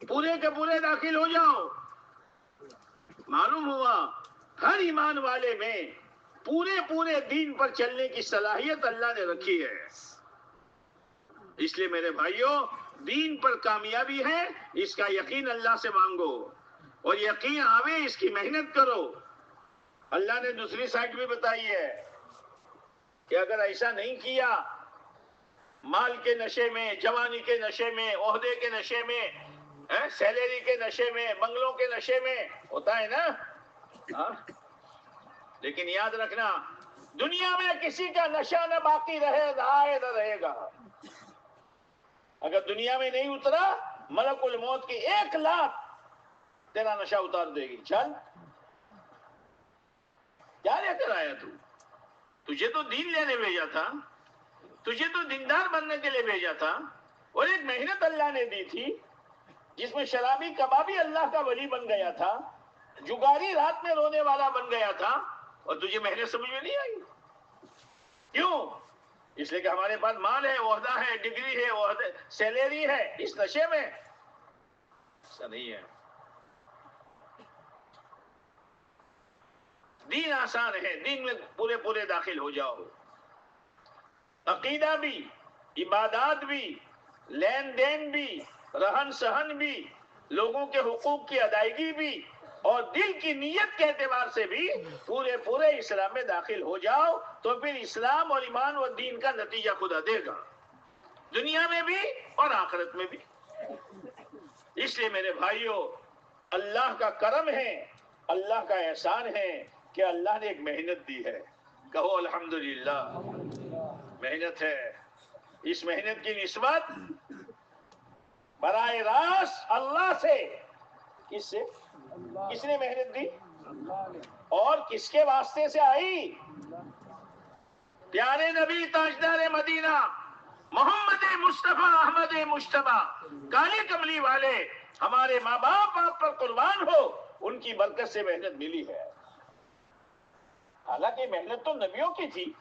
پورے کے پورے داخل ہو جاؤ. معلوم ہوا ہر ایمان والے میں پورے دین پر چلنے کی صلاحیت اللہ نے رکھی ہے. اس لیے میرے بھائیوں، دین پر کامیابی ہے، اس کا یقین اللہ سے مانگو، اور یقین آوے اس کی محنت کرو. اللہ نے دوسری سائٹ بھی بتائی ہے کہ اگر ایسا نہیں کیا، مال کے نشے میں، جوانی کے نشے میں، عہدے کے نشے میں، سیلری کے نشے میں، بنگلوں کے نشے میں، ہوتا ہے نا. لیکن یاد رکھنا، دنیا میں کسی کا نشہ نہ باقی رہا ہے نہ رہے گا. اگر دنیا میں نہیں اترا، ملک الموت کی 1 لاکھ تیرا نشہ اتار دے گی. چل، کیا لے کر آیا تو؟ تجھے تو دین لینے بھیجا تھا، تجھے تو دیندار بننے کے لیے بھیجا تھا. اور ایک محنت اللہ نے دی تھی جس میں شرابی کبابی اللہ کا ولی بن گیا تھا، جگاری رات میں رونے والا بن گیا تھا، اور تجھے محنت سمجھ میں نہیں آئی. کیوں؟ اس لیے کہ ہمارے پاس مال ہے، عہدہ ہے، ڈگری ہے، سیلری ہے. اس نشے میں ایسا نہیں ہے. دین آسان ہے، دین میں پورے داخل ہو جاؤ. عقیدہ بھی، عبادات بھی، لین دین بھی، رہن سہن بھی، لوگوں کے حقوق کی ادائیگی بھی، اور دل کی نیت کے اعتبار سے بھی پورے اسلام میں داخل ہو جاؤ، تو پھر اسلام اور ایمان و دین کا نتیجہ خدا دے گا، دنیا میں بھی اور آخرت میں بھی. اس لیے میرے بھائیوں، اللہ کا کرم ہے، اللہ کا احسان ہے کہ اللہ نے ایک محنت دی ہے. کہو الحمدللہ. محنت ہے. اس محنت کی نسبت براہ راست اللہ سے. کس سے؟ کس نے محنت دی اور کس کے واسطے سے آئی؟ پیارے نبی تاجدار مدینہ محمد مصطفیٰ احمد مجتبی کالی کملی والے، ہمارے ماں باپ آپ پر قربان ہو، ان کی برکت سے محنت ملی ہے. حالانکہ محنت تو نبیوں کی تھی.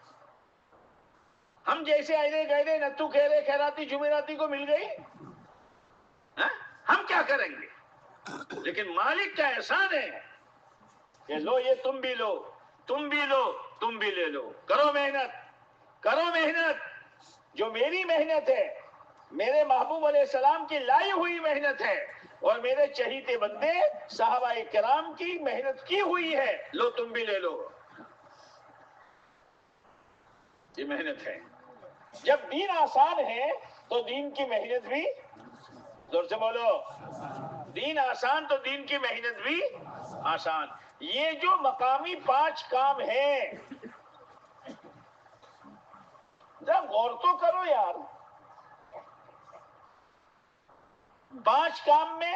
ہم جیسے آئے گئے نتو خیرے خیراتی جمعراتی کو مل گئی، ہم کیا کریں گے؟ لیکن مالک کا احسان ہے کہ لو، یہ تم بھی لو، تم بھی لو، تم بھی لے لو. کرو محنت، کرو محنت. جو میری محنت ہے، میرے محبوب علیہ السلام کی لائی ہوئی محنت ہے، اور میرے چہیتے بندے صحابہ کرام کی محنت کی ہوئی ہے. لو، تم بھی لے لو. یہ محنت ہے. جب دین آسان ہے تو دین کی محنت بھی، زور سے بولو، دین آسان تو دین کی محنت بھی آسان. یہ جو مقامی 5 کام ہیں، ذرا غور تو کرو یار. 5 کام میں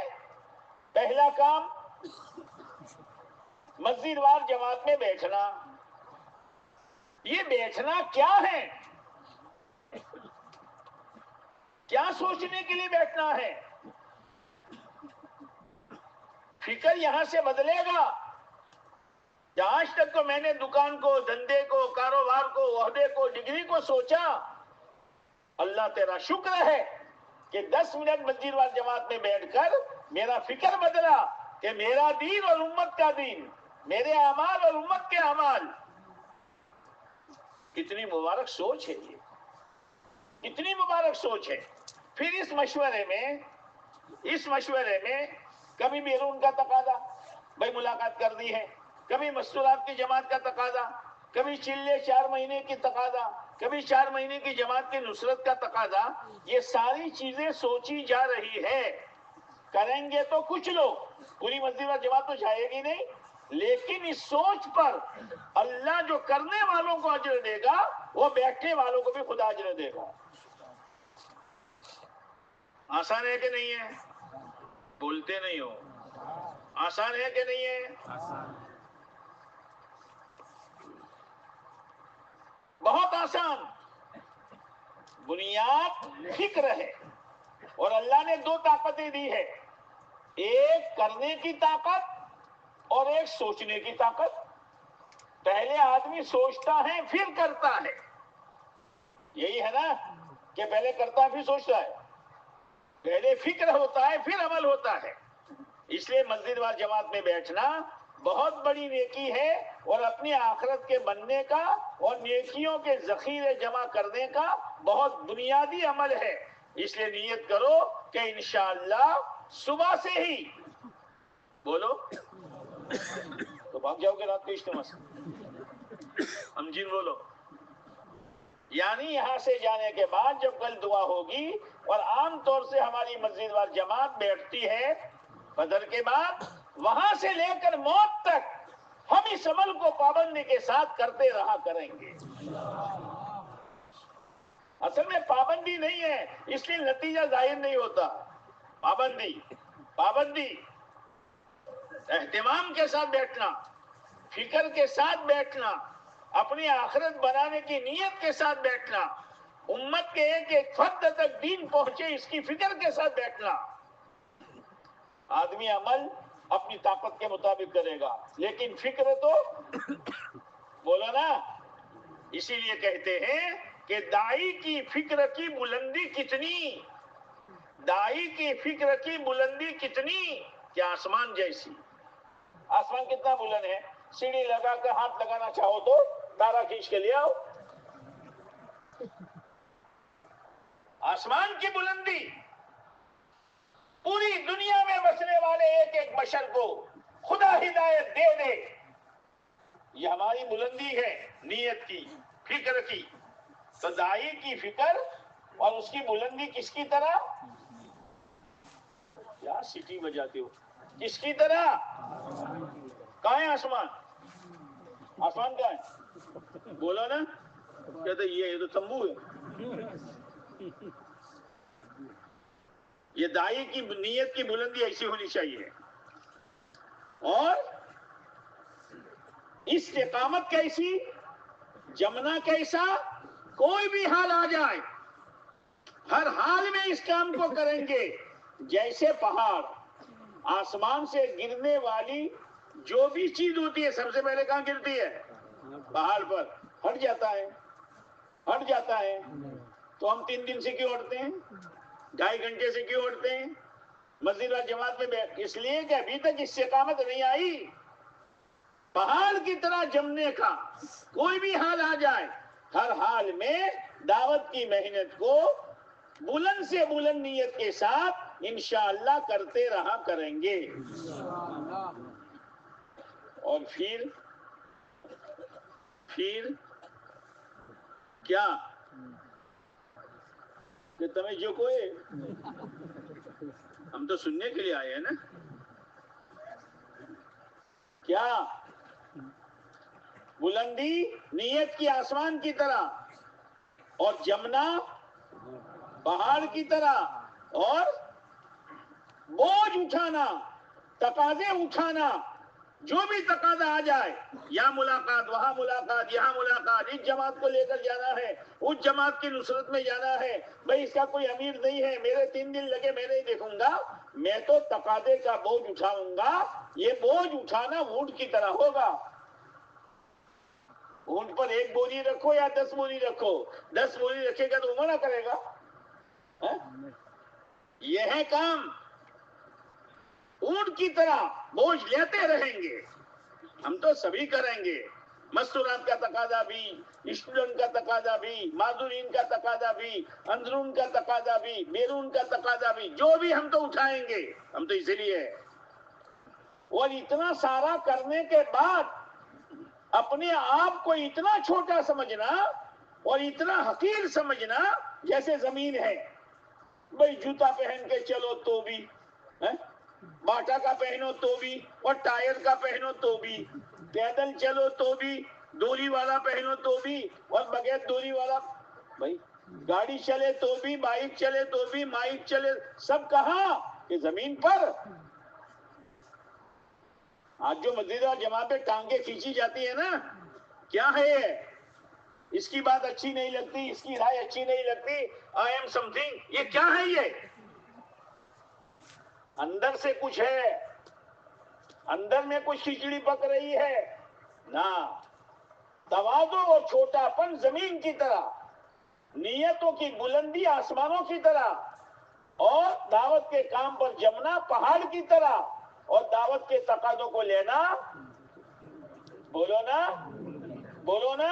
پہلا کام مسجد وار جماعت میں بیٹھنا. یہ بیٹھنا کیا ہے؟ کیا سوچنے کے لیے بیٹھنا ہے؟ فکر یہاں سے بدلے گا. آج تک تو میں نے دکان کو، دھندے کو، کاروبار کو، عہدے کو، ڈگری کو سوچا. اللہ تیرا شکر ہے کہ 10 منٹ مسجد وار جماعت میں بیٹھ کر میرا فکر بدلا کہ میرا دین اور امت کا دین، میرے اعمال اور امت کے اعمال. کتنی مبارک سوچ ہے یہ، کتنی مبارک سوچ ہے. پھر اس مشورے میں کبھی بیرون کا تقاضا، بھائی ملاقات کرنی ہے، کبھی مستورات کی جماعت کا تقاضا، کبھی چلے 4 مہینے کی تقاضا، کبھی 4 مہینے کی جماعت کی نصرت کا تقاضا. یہ ساری چیزیں سوچی جا رہی ہے. کریں گے تو کچھ لوگ، پوری مسجد اور جماعت تو جائے گی نہیں، لیکن اس سوچ پر اللہ جو کرنے والوں کو اجر دے گا، وہ بیٹھنے والوں کو بھی خدا اجر دے گا. آسان ہے کہ نہیں ہے؟ بولتے نہیں ہو. آسان ہے کہ نہیں ہے؟ بہت آسان. بنیاد فکر ہے، اور اللہ نے 2 طاقتیں دی ہے، ایک کرنے کی طاقت اور ایک سوچنے کی طاقت. پہلے آدمی سوچتا ہے پھر کرتا ہے. یہی ہے نا کہ پہلے کرتا ہے پھر سوچتا ہے. پہلے فکر ہوتا ہے پھر عمل ہوتا ہے. اس لیے مسجد وار جماعت میں بیٹھنا بہت بڑی نیکی ہے، اور اپنی آخرت کے بننے کا اور نیکیوں کے ذخیرے جمع کرنے کا بہت بنیادی عمل ہے. اس لیے نیت کرو کہ انشاءاللہ صبح سے ہی بولو تو بھاگ جاؤ گے رات کو اجتماع سے. ہم جن بولو یعنی یہاں سے جانے کے بعد جب کل دعا ہوگی اور عام طور سے ہماری مسجد وال جماعت بیٹھتی ہے فجر کے بعد، وہاں سے لے کر موت تک ہم اس عمل کو پابندی کے ساتھ کرتے رہا کریں گے. اصل میں پابندی نہیں ہے اس لیے نتیجہ ظاہر نہیں ہوتا. پابندی اہتمام کے ساتھ بیٹھنا، فکر کے ساتھ بیٹھنا، اپنی آخرت بنانے کی نیت کے ساتھ بیٹھنا، امت کے ایک ایک فرد تک دین پہنچے اس کی فکر کے ساتھ بیٹھنا. آدمی عمل اپنی طاقت کے مطابق کرے گا لیکن فکر تو بولا نا. اسی لیے کہتے ہیں کہ دائی کی فکر کی بلندی کتنی، دائی کی فکر کی بلندی کتنی کہ آسمان جیسی. آسمان کتنا بلند ہے؟ سیڑھی لگا کر ہاتھ لگانا چاہو تو تارا کھینچ کے لے آؤ. آسمان کی بلندی پوری دنیا میں بسنے والے ایک ایک بشر کو خدا ہدایت دے دے. یہ ہماری بلندی ہے نیت کی، فکر کی. تو دائی کی فکر اور اس کی بلندی کس کی طرح؟ کیا سیٹی بجاتے ہو؟ کس کی طرح؟ کہاں ہے آسمان؟ آسمان کہاں ہے؟ بولا نا. کہتے یہ تو تمبو ہے. یہ دائی کی نیت کی بلندی ایسی ہونی چاہیے. اور استقامت کیسی، جمنا کیسا؟ کوئی بھی حال آ جائے ہر حال میں اس کام کو کریں گے. جیسے پہاڑ، آسمان سے گرنے والی جو بھی چیز ہوتی ہے سب سے پہلے کہاں گرتی ہے؟ پہاڑ پر. ہٹ جاتا ہے. تو ہم 3 دن سے کیوں ہٹتے ہیں؟ 2.5 گھنٹے سے کیوں ہٹتے ہیں مسجد اور جماعت میں بیٹھ؟ اس لیے کہ ابھی تک استقامت نہیں آئی. پہاڑ کی طرح جمنے کا کوئی بھی حال آ جائے ہر حال میں دعوت کی محنت کو بلند سے بلند نیت کے ساتھ انشاءاللہ کرتے رہا کریں گے. اور پھر کیا کہ تمہیں جو کوئی ہم تو سننے کے لیے آئے ہیں نا. کیا بلندی نیت کی آسمان کی طرح اور جمنا پہاڑ کی طرح اور بوجھ اٹھانا، تقاضے اٹھانا. جو بھی تقاضا آ جائے، یا ملاقات، وہاں ملاقات، یہاں ملاقات، اس جماعت کو لے کر جانا ہے، اس جماعت کی نصرت میں جانا ہے. بھئی اس کا کوئی امیر نہیں ہے، میرے 3 دن لگے میں نہیں دیکھوں گا، میں تو تقاضے کا بوجھ اٹھاؤں گا. یہ بوجھ اٹھانا اونٹ کی طرح ہوگا. اونٹ پر 1 بوری رکھو یا 10 بوری رکھو، 10 بوری رکھے گا تو وہ منع کرے گا. یہ ہے کام. اونٹ کی طرح بوجھ لیتے رہیں گے. ہم تو سبھی کریں گے. مستورات کا تقاضا بھی، اسٹوڈنٹ کا تقاضا بھی، معذورین کا تقاضا بھی، اندرون کا تقاضا بھی، بیرون کا تقاضا بھی، جو بھی ہم تو اٹھائیں گے. ہم تو اسی لیے. اور اتنا سارا کرنے کے بعد اپنے آپ کو اتنا چھوٹا سمجھنا اور اتنا حقیر سمجھنا جیسے زمین ہے. بھئی جوتا پہن کے چلو تو بھی، باٹا کا پہنو تو بھی، اور ٹائر کا پہنو تو بھی، پیدل چلو تو بھی، ڈوری والا پہنو تو بھی، اور بغیر ڈوری والا. بھائی گاڑی چلے تو بھی، بائک چلے تو بھی، مائک چلے، سب کہاں کہ زمین پر. آج جو مسجد اور جماعت پہ ٹانگیں کھینچی جاتی ہے نا، کیا ہے یہ؟ اس کی بات اچھی نہیں لگتی، اس کی رائے اچھی نہیں لگتی، آئی ایم سم تھنگ. یہ کیا ہے؟ یہ اندر سے کچھ ہے، اندر میں کچھ کھچڑی پک رہی ہے نا. تواضع اور چھوٹا پن زمین کی طرح، نیتوں کی بلندی آسمانوں کی طرح، اور دعوت کے کام پر جمنا پہاڑ کی طرح، اور دعوت کے تقاضوں کو لینا بولو نا، بولو نا،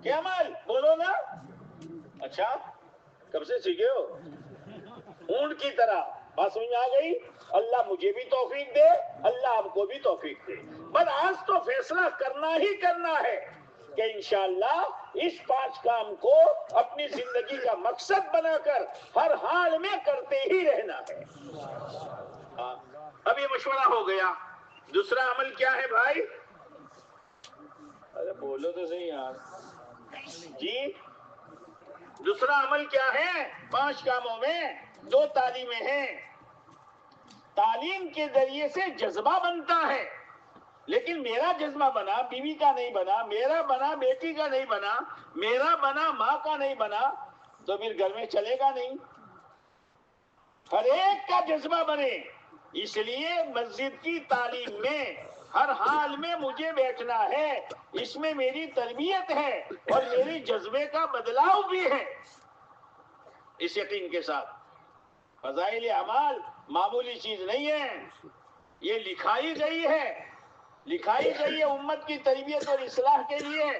کیا مال بولو نا. اچھا کب سے سیکھے ہو؟ اونٹ کی طرح. بات سمجھ میں آ گئی؟ اللہ مجھے بھی توفیق دے، اللہ آپ کو بھی توفیق دے. بس آج تو فیصلہ کرنا ہی کرنا ہے کہ انشاءاللہ اس 5 کام کو اپنی زندگی کا مقصد بنا کر ہر حال میں کرتے ہی رہنا ہے. اب یہ مشورہ ہو گیا. دوسرا عمل کیا ہے بھائی؟ ارے بولو تو صحیح یار جی. دوسرا عمل کیا ہے؟ 5 کاموں میں 2 تعلیمیں ہیں. تعلیم کے ذریعے سے جذبہ بنتا ہے، لیکن میرا جذبہ بنا بیوی کا نہیں بنا، میرا بنا بیٹی کا نہیں بنا، میرا بنا ماں کا نہیں بنا، تو پھر گھر میں چلے گا نہیں. ہر ایک کا جذبہ بنے. اس لیے مسجد کی تعلیم میں ہر حال میں مجھے بیٹھنا ہے. اس میں میری تربیت ہے اور میری جذبے کا بدلاؤ بھی ہے. اس یقین کے ساتھ فضائل اعمال معمولی چیز نہیں ہے، یہ لکھائی گئی ہے، لکھائی گئی ہے امت کی تربیت اور اصلاح کے لیے.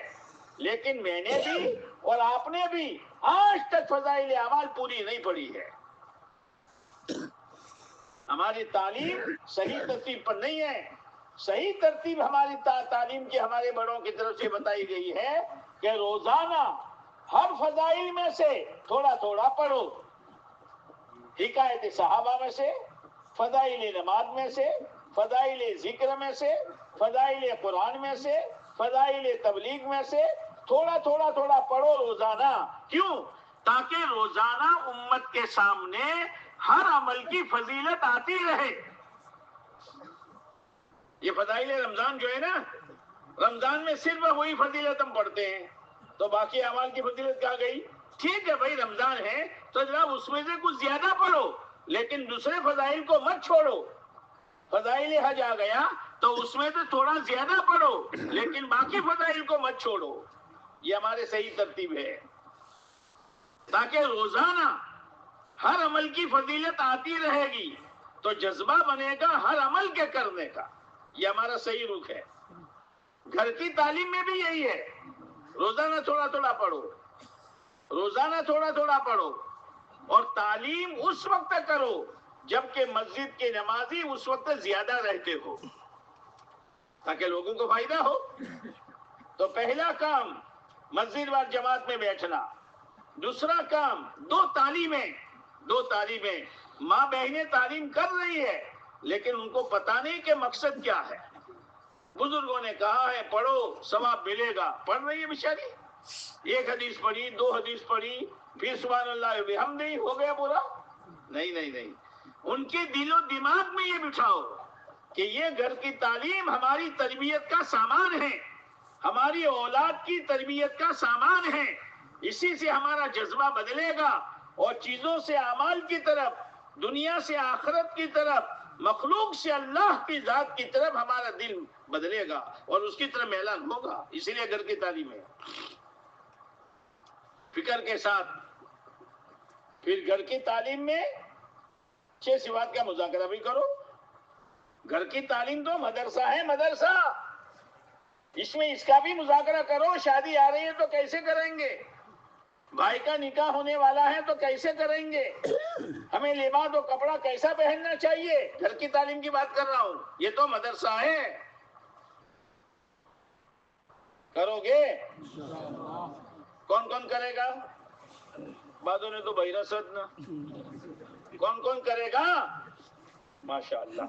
لیکن میں نے بھی اور آپ نے بھی آج تک فضائل اعمال پوری نہیں پڑھی ہے. ہماری تعلیم صحیح ترتیب پر نہیں ہے. صحیح ترتیب ہماری تعلیم کی ہمارے بڑوں کی طرف سے بتائی گئی ہے کہ روزانہ ہر فضائل میں سے تھوڑا تھوڑا پڑھو. حکایت صحابہ میں سے، فضائل نماز میں سے، فضائل ذکر میں سے، فضائل قرآن میں سے، فضائل تبلیغ میں سے تھوڑا تھوڑا تھوڑا پڑھو روزانہ. کیوں؟ تاکہ روزانہ امت کے سامنے ہر عمل کی فضیلت آتی رہے. یہ فضائل رمضان جو ہے نا، رمضان میں صرف وہی فضیلت ہم پڑھتے ہیں، تو باقی اعمال کی فضیلت کہاں گئی؟ ٹھیک ہے بھائی رمضان ہے تو جناب اس میں سے کچھ زیادہ پڑھو، لیکن دوسرے فضائل کو مت چھوڑو. فضائل حج آ گیا تو اس میں سے تھوڑا زیادہ پڑھو، لیکن باقی فضائل کو مت چھوڑو. یہ ہمارے صحیح ترتیب ہے، تاکہ روزانہ ہر عمل کی فضیلت آتی رہے گی تو جذبہ بنے گا ہر عمل کے کرنے کا. یہ ہمارا صحیح رخ ہے. گھر کی تعلیم میں بھی یہی ہے، روزانہ تھوڑا تھوڑا پڑھو، روزانہ تھوڑا تھوڑا پڑھو. اور تعلیم اس وقت کرو جبکہ مسجد کے نمازی اس وقت زیادہ رہتے ہو، تاکہ لوگوں کو فائدہ ہو. تو پہلا کام مسجد وار جماعت میں بیٹھنا. دوسرا کام 2 تعلیمیں. 2 تعلیمیں. ماں بہنیں تعلیم کر رہی ہے لیکن ان کو پتا نہیں کہ مقصد کیا ہے. بزرگوں نے کہا ہے پڑھو ثواب ملے گا، پڑھ رہی ہے بیچاری، 1 حدیث پڑھی، 2 حدیث پڑھی، پھر سبحان اللہ بحمدہ ہو گیا پورا. نہیں نہیں نہیں، ان کے دل و دماغ میں یہ بٹھاؤ کہ یہ گھر کی تعلیم ہماری تربیت کا سامان ہے، ہماری اولاد کی تربیت کا سامان ہے. اسی سے ہمارا جذبہ بدلے گا اور چیزوں سے اعمال کی طرف، دنیا سے آخرت کی طرف، مخلوق سے اللہ کی ذات کی طرف ہمارا دل بدلے گا اور اس کی طرف میلان ہوگا. اسی لیے گھر کی تعلیم ہے. فکر کے ساتھ پھر گھر کی تعلیم میں 6 صفات کا مذاکرہ بھی کرو. گھر کی تعلیم تو مدرسہ ہے، مدرسہ. اس میں اس کا بھی مذاکرہ کرو. شادی آ رہی ہے تو کیسے کریں گے؟ بھائی کا نکاح ہونے والا ہے تو کیسے کریں گے؟ ہمیں لباس و کپڑا کیسا پہننا چاہیے؟ گھر کی تعلیم کی بات کر رہا ہوں. یہ تو مدرسہ ہے. کرو گے؟ کون کون کرے گا؟ بعدوں نے تو بحیرہ ست نا. کون کون کرے گا؟ ماشاءاللہ،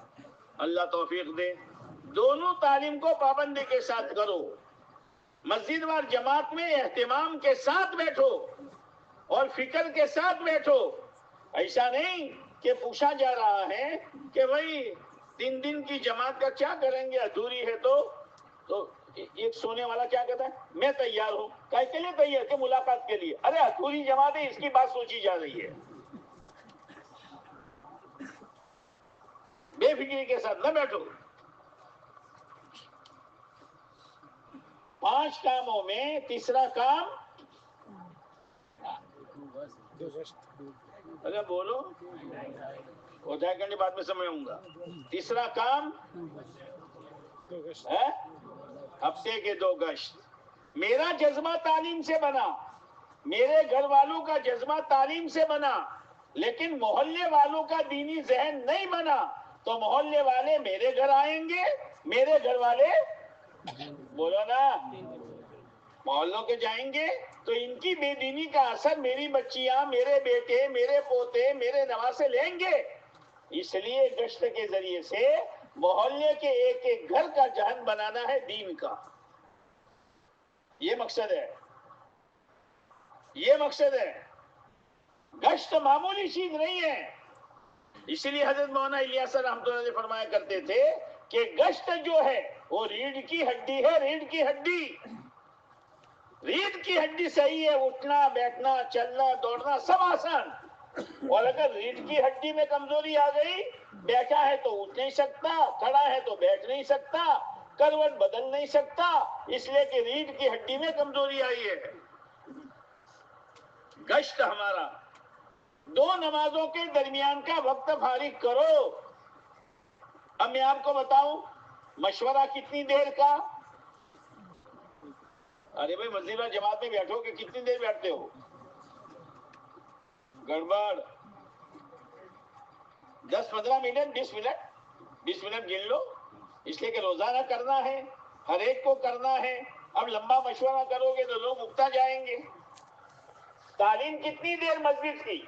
اللہ توفیق دے. دونوں تعلیم کو پابندی کے ساتھ کرو. مسجد وار جماعت میں اہتمام کے ساتھ بیٹھو اور فکر کے ساتھ بیٹھو. ایسا نہیں کہ پوچھا جا رہا ہے کہ بھائی 3 دن کی جماعت کا کیا کریں گے، ادھوری ہے تو ایک سونے والا کیا کہتا ہے میں تیار ہوں. کائے کے لیے تیار؟ کہ ملاقات کے لیے. ارے ادھوری جماعت ہے، اس کی بات سوچی جا رہی ہے. بے فکری کے ساتھ نہ بیٹھو. 5 کاموں میں تیسرا کام، ارے بولو، وہ 2 بعد میں سمجھوں گا. تیسرا کام ہے ہفتے کے 2 گشت. میرا جذبہ تعلیم سے بنا, میرے گھر والوں کا جذبہ تعلیم سے بنا, لیکن محلے والوں کا دینی ذہن نہیں بنا, تو محلے والے میرے گھر آئیں گے, میرے گھر والے بولو نا محلوں کے جائیں گے, تو ان کی بے دینی کا اثر میری بچیاں, میرے بیٹے, میرے پوتے, میرے نواسے لیں گے. اس لیے گشت کے ذریعے سے محلے کے ایک ایک گھر کا ذہن بنانا ہے دین کا. یہ مقصد ہے, یہ مقصد ہے. گشت معمولی چیز نہیں ہے. اسی لیے حضرت مولانا الیاس رحمۃ اللہ علیہ فرمایا کرتے تھے کہ گشت جو ہے وہ ریڑھ کی ہڈی ہے, ریڑھ کی ہڈی. ریڑھ کی ہڈی صحیح ہے, اٹھنا بیٹھنا چلنا دوڑنا سب آسان. اور اگر ریڑھ کی ہڈی میں کمزوری آ گئی, بیٹھا ہے تو اٹھ نہیں سکتا, کھڑا ہے تو بیٹھ نہیں سکتا, کروٹ بدل نہیں سکتا, اس لیے کہ ریڑھ کی ہڈی میں کمزوری آئی ہے. گشت ہمارا 2 نمازوں کے درمیان کا وقت فارغ کرو. اب میں آپ کو بتاؤں مشورہ کتنی دیر کا. ارے بھائی مسجد میں جماعت میں بیٹھو کہ کتنی دیر بیٹھتے ہو, گڑبڑ. 10-15 منٹ, 20 منٹ گن لو, اس لیے کہ روزانہ کرنا ہے, ہر ایک کو کرنا ہے. اب لمبا مشورہ کرو گے تو لوگ اکتا جائیں گے. تعلیم کتنی دیر مسجد کی,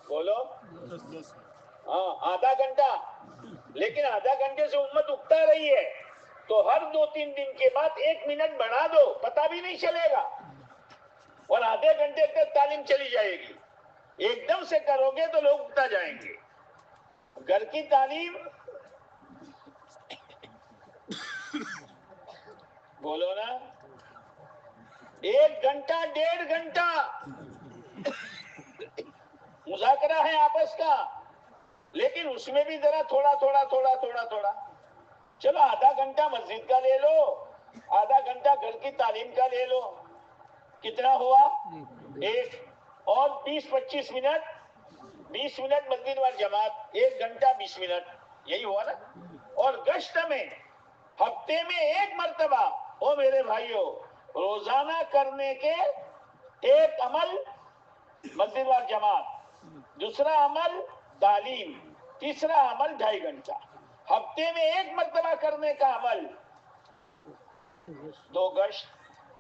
بولو. ہاں آدھا گھنٹہ, لیکن آدھا گھنٹے سے امت اکتا رہی ہے, تو ہر 2-3 دن کے بعد 1 منٹ بڑھا دو, پتہ بھی نہیں چلے گا, اور آدھے گھنٹے تک تعلیم چلی جائے گی. ایک دم سے کرو گے تو لوگ اکتا جائیں گے. گھر کی تعلیم بولو نا 1 گھنٹہ 1.5 گھنٹہ مذاکرہ ہے آپس کا, لیکن اس میں بھی ذرا تھوڑا تھوڑا. چلو آدھا گھنٹہ مسجد کا لے لو, آدھا گھنٹہ گھر کی تعلیم کا لے لو, کتنا ہوا 1. اور 20-25 منٹ, 20 منٹ مسجد وال جماعت, 1 گھنٹہ 20 منٹ, یہی ہوا نا. اور گشت میں ہفتے میں 1 مرتبہ, او میرے بھائیوں, روزانہ کرنے کے 1 عمل مسجد وال جماعت, دوسرا عمل تعلیم, تیسرا عمل 2.5 گھنٹہ. ہفتے میں 1 مرتبہ کرنے کا عمل 2 گشت,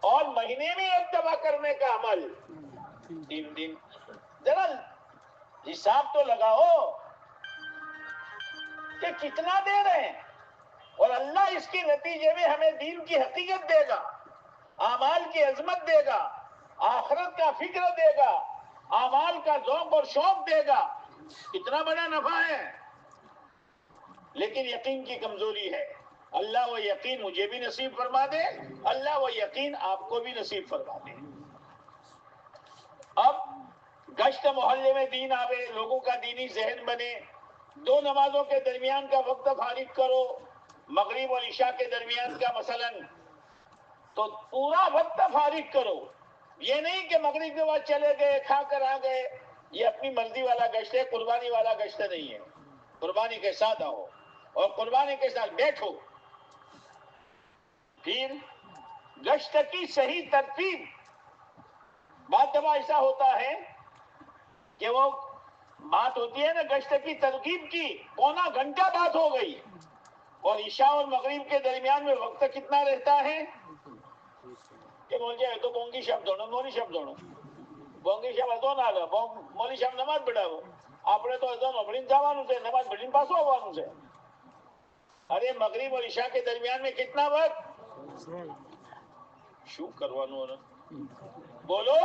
اور مہینے میں 1 دفعہ کرنے کا عمل 3 دن. ذرا حساب تو لگاؤ کہ کتنا دے رہے ہیں, اور اللہ اس کے نتیجے میں ہمیں دین کی حقیقت دے گا, اعمال کی عظمت دے گا, آخرت کا فکر دے گا, اعمال کا ذوق اور شوق دے گا. کتنا بڑا نفع ہے. لیکن یقین کی کمزوری ہے. اللہ وہ یقین مجھے بھی نصیب فرما دے, اللہ وہ یقین آپ کو بھی نصیب فرما دے. اب گشت محلے میں دین آوے, لوگوں کا دینی ذہن بنے. 2 نمازوں کے درمیان کا وقت فارغ کرو, مغرب اور عشاء کے درمیان کا مثلا, تو پورا وقت فارغ کرو. یہ نہیں کہ مغرب کے بعد چلے گئے, کھا کر آ گئے. یہ اپنی مرضی والا گشت ہے, قربانی والا گشت نہیں ہے. قربانی کے ساتھ آؤ اور قربانی کے ساتھ بیٹھو. پھر گشت کی صحیح ترتیب. بعض دفعہ ایسا ہوتا ہے کہ وہ بات ہوتی ہے نا گشت کی ترتیب کی, 1.25 گھنٹہ بات ہو گئی, اور عشاء اور مغرب کے درمیان میں وقت کتنا رہتا ہے کہ بول جائے تو بونگی شب دونوں, مولی شب دونوں, بونگی شب ادون آ گا, مولی شب نماز پڑھاو, આપણે તો ادون અભળીને જવાનું છે, નમાજ પઢીને પાછું આવવાનું છે. અરે મગરીબ اور عشاء کے درمیان میں کتنا وقت, શું કરવાનું, بولو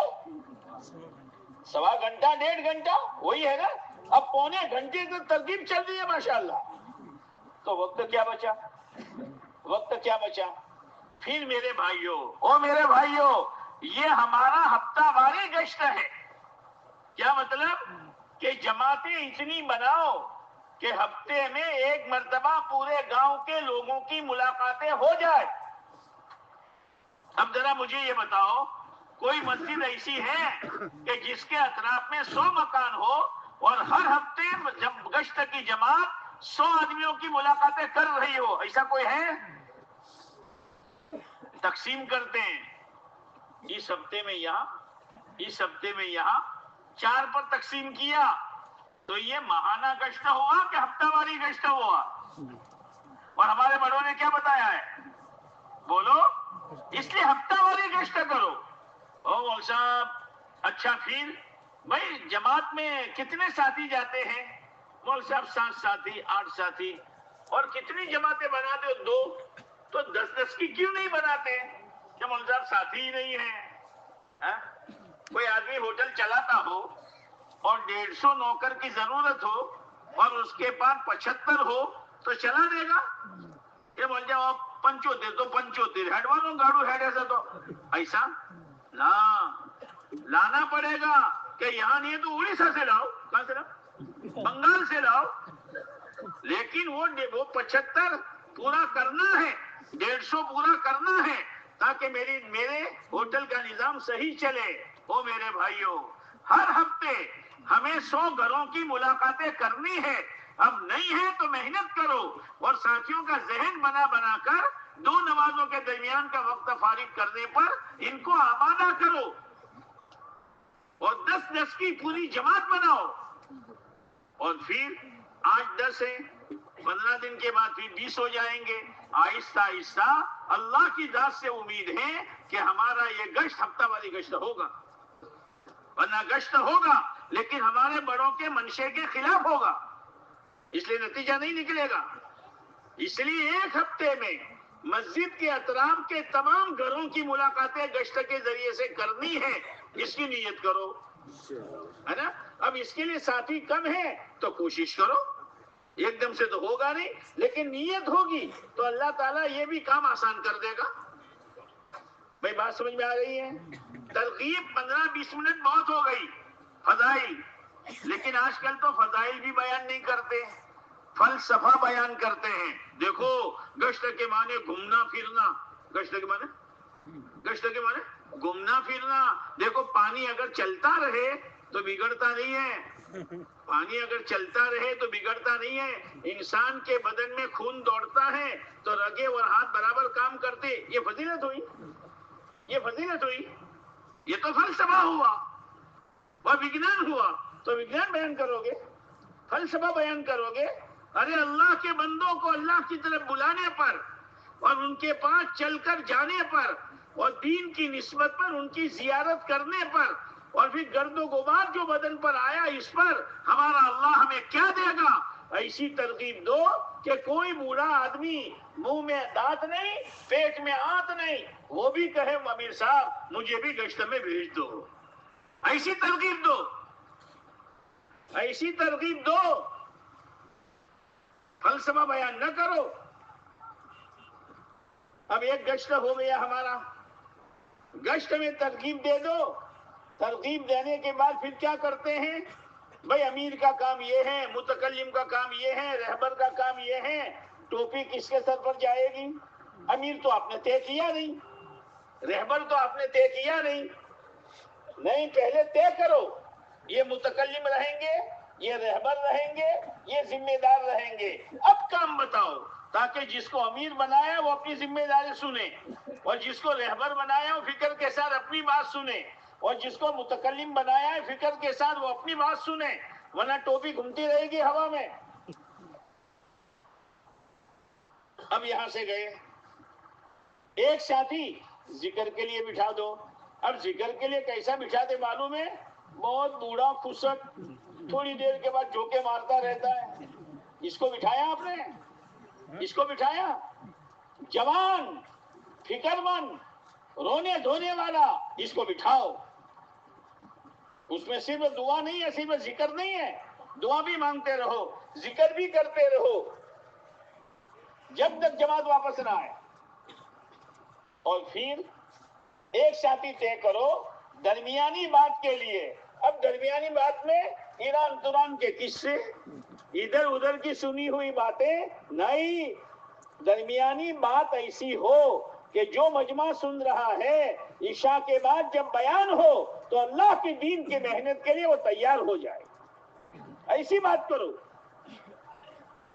1.25 گھنٹہ 1.5 گھنٹہ وہی ہے نا. اب 1.25 گھنٹے سے ترتیب چل رہی ہے ماشاءاللہ, تو وقت کیا بچا, وقت کیا بچا. پھر میرے بھائیوں, او میرے بھائیوں, یہ ہمارا ہفتہ واری گشت ہے. کیا مطلب کہ جماعتیں اتنی بناؤ کہ ہفتے میں 1 مرتبہ پورے گاؤں کے لوگوں کی ملاقاتیں ہو جائے. اب ذرا مجھے یہ بتاؤ, کوئی مسجد ایسی ہے کہ جس کے اطراف میں 100 مکان ہو, اور ہر ہفتے جب گشت کی جماعت 100 آدمیوں کی ملاقاتیں کر رہی ہو، ایسا کوئی ہے؟ تقسیم کرتے ہیں، اس ہفتے میں یہاں، اس ہفتے میں یہاں، 4 پر تقسیم کیا تو یہ ماہانہ گشت ہوا کہ ہفتہ واری گشت ہوا؟ اور ہمارے بڑوں نے کیا بتایا ہے؟ بولو، اس لیے ہفتہ واری گشت کرو۔ او مول صاحب، اچھا پھر بھائی جماعت میں کتنے ساتھی جاتے ہیں؟ مول صاحب 7 ساتھی، 8 ساتھی، اور کتنی جماعتیں بناتے ہو؟ 2، تو 10 کی کیوں نہیں بناتے؟ کہ مول صاحب ساتھی ہی نہیں ہے۔ کوئی آدمی ہوٹل چلاتا ہو اور 150 نوکر کی ضرورت ہو اور اس کے پاس 75 ہو تو چلا دے گا؟ یہ بول جاؤ 75 تو 75 ہیڈ والوں گاڑو ہیڈ، ایسا تو ایسا نہ لانا پڑے گا کہ یہاں نہیں ہے تو اڑیسہ سے لاؤ، کہاں سے لاؤ؟ بنگال سے لاؤ۔ لیکن وہ 75 پورا کرنا ہے، 150 پورا کرنا ہے تاکہ میرے ہوٹل کا نظام صحیح چلے۔ وہ میرے بھائیوں، ہر ہفتے ہمیں 100 گھروں کی ملاقاتیں کرنی ہے۔ اب نہیں ہے تو محنت کرو اور ساتھیوں کا ذہن بنا کر 2 نمازوں کے درمیان کا وقت فارغ کرنے پر ان کو آمادہ کرو اور 10 کی پوری جماعت بناؤ۔ اور پھر آج 10 ہے، 15 دن کے بعد پھر 20 ہو جائیں گے۔ آہستہ آہستہ اللہ کی ذات سے امید ہے کہ ہمارا یہ گشت ہفتہ والی گشت ہوگا، ورنہ گشت ہوگا لیکن ہمارے بڑوں کے منشے کے خلاف ہوگا، اس لیے نتیجہ نہیں نکلے گا۔ اس لیے ایک ہفتے میں مسجد کے اطراف کے تمام گھروں کی ملاقاتیں گشت کے ذریعے سے کرنی ہے، اس کی نیت کرو، ہے نا؟ اب اس کے لیے ساتھی کم ہے تو کوشش کرو، ایک دم سے تو ہوگا نہیں، لیکن نیت ہوگی تو اللہ تعالیٰ یہ بھی کام آسان کر دے گا۔ بھائی بات سمجھ میں آ رہی ہے؟ ترغیب 15-20 منٹ بہت ہو گئی، فضائل، لیکن آج کل تو فضائل بھی بیان نہیں کرتے، فلسفہ بیان کرتے ہیں۔ دیکھو گشت کے معنی گھومنا پھرنا، گشت کے معنی گھومنا پھرنا۔ دیکھو پانی اگر چلتا رہے تو بگڑتا نہیں ہے، پانی اگر چلتا رہے تو بگڑتا نہیں ہے۔ انسان کے بدن میں خون دوڑتا ہے تو رگیں اور ہاتھ برابر کام کرتے، یہ فضیلت ہوئی، یہ فضیلت ہوئی، یہ تو فلسفہ ہوا۔ اور وگیان ہوا تو وگیان بیان کرو گے، فلسفہ بیان کرو گے۔ ارے اللہ کے بندوں کو اللہ کی طرف بلانے پر اور ان کے پاس چل کر جانے پر اور دین کی نسبت پر ان کی زیارت کرنے پر اور پھر گرد و غبار جو بدن پر آیا اس پر ہمارا اللہ ہمیں کیا دے گا؟ ایسی ترغیب دو کہ کوئی بوڑھا آدمی منہ میں دانت نہیں، پیٹ میں آنت نہیں، وہ بھی کہے امیر صاحب مجھے بھی گشت میں بھیج دو۔ ایسی ترغیب دو، ایسی ترغیب دو، فلسفہ بیان نہ کرو۔ اب ایک گشت ہو گیا ہمارا، گشت میں ترغیب دے دو، ترغیب دینے کے بعد پھر کیا کرتے ہیں؟ بھائی امیر کا کام یہ ہے، متکلم کا کام یہ ہے، رہبر کا کام یہ ہے، ٹوپی کس کے سر پر جائے گی؟ امیر تو آپ نے طے کیا نہیں، رہبر تو آپ نے طے کیا نہیں، پہلے طے کرو، یہ متکلم رہیں گے، یہ رہبر رہیں گے، یہ ذمہ دار رہیں گے، اب کام بتاؤ تاکہ جس کو امیر بنایا وہ اپنی ذمہ داری سنے اور جس کو رہبر بنایا وہ فکر کے ساتھ اپنی بات سنے اور جس کو متکلم بنایا ہے فکر کے ساتھ وہ اپنی بات سنے، ورنہ ٹوپی گھومتی رہے گی ہوا میں۔ اب یہاں سے گئے، ایک ساتھی ذکر کے لیے بٹھا دو۔ اب ذکر کے لیے کیسا بٹھا دے معلوم ہے؟ بہت بوڑھا خسک، تھوڑی دیر کے بعد جھوکے مارتا رہتا ہے، اس کو بٹھایا آپ نے؟ اس کو بٹھایا؟ جوان، فکر مند، رونے دھونے والا، اس کو بٹھاؤ۔ اس میں صرف دعا نہیں ہے، صرف ذکر نہیں ہے، دعا بھی مانگتے رہو، ذکر بھی کرتے رہو جب تک جماعت واپس نہ آئے۔ اور پھر ایک ساتھی طے کرو درمیانی بات کے لیے۔ اب درمیانی بات میں ایران توران کے قصے، ادھر ادھر کی سنی ہوئی باتیں نہیں، درمیانی بات ایسی ہو کہ جو مجمع سن رہا ہے عشاء کے بعد جب بیان ہو تو اللہ کے دین کی محنت کے لیے وہ تیار ہو جائے، ایسی بات کرو۔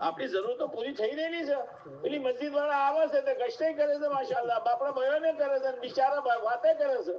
આપણી જરૂરતો પૂરી થઈ રહી નહીં છે, પેલી મસ્જિદ વાળા આવે છે તો ગશ્તે કરે છે, માશાઅલ્લાહ બાપડા ભાઈઓને કરે છે, બિચારા વાતે કરે છે।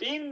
3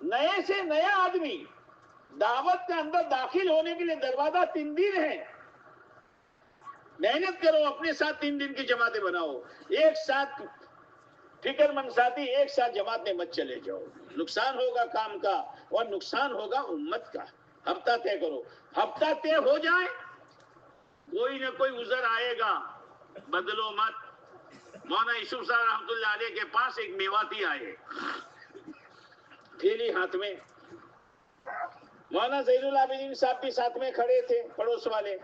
نئے سے نیا آدمی دعوت کے اندر داخل ہونے کے لیے دروازہ 3 دن ہے. محنت کرو، اپنے ساتھ 3 دن کی جماعتیں بناؤ. ایک ساتھ فکر مند ساتھی ایک ساتھ جماعت میں مت چلے جاؤ، نقصان ہوگا کام کا اور نقصان ہوگا امت کا. ہفتہ طے کرو، ہفتہ طے ہو جائے کوئی نہ کوئی عذر آئے گا، بدلو مت. مولانا یوسف صاحب رحمۃ اللہ علیہ کے پاس ایک میواتی آئے، تھیلی ہاتھ میں. مولانا زین العابدین صاحب بھی ساتھ میں کھڑے تھے، پڑوس والے.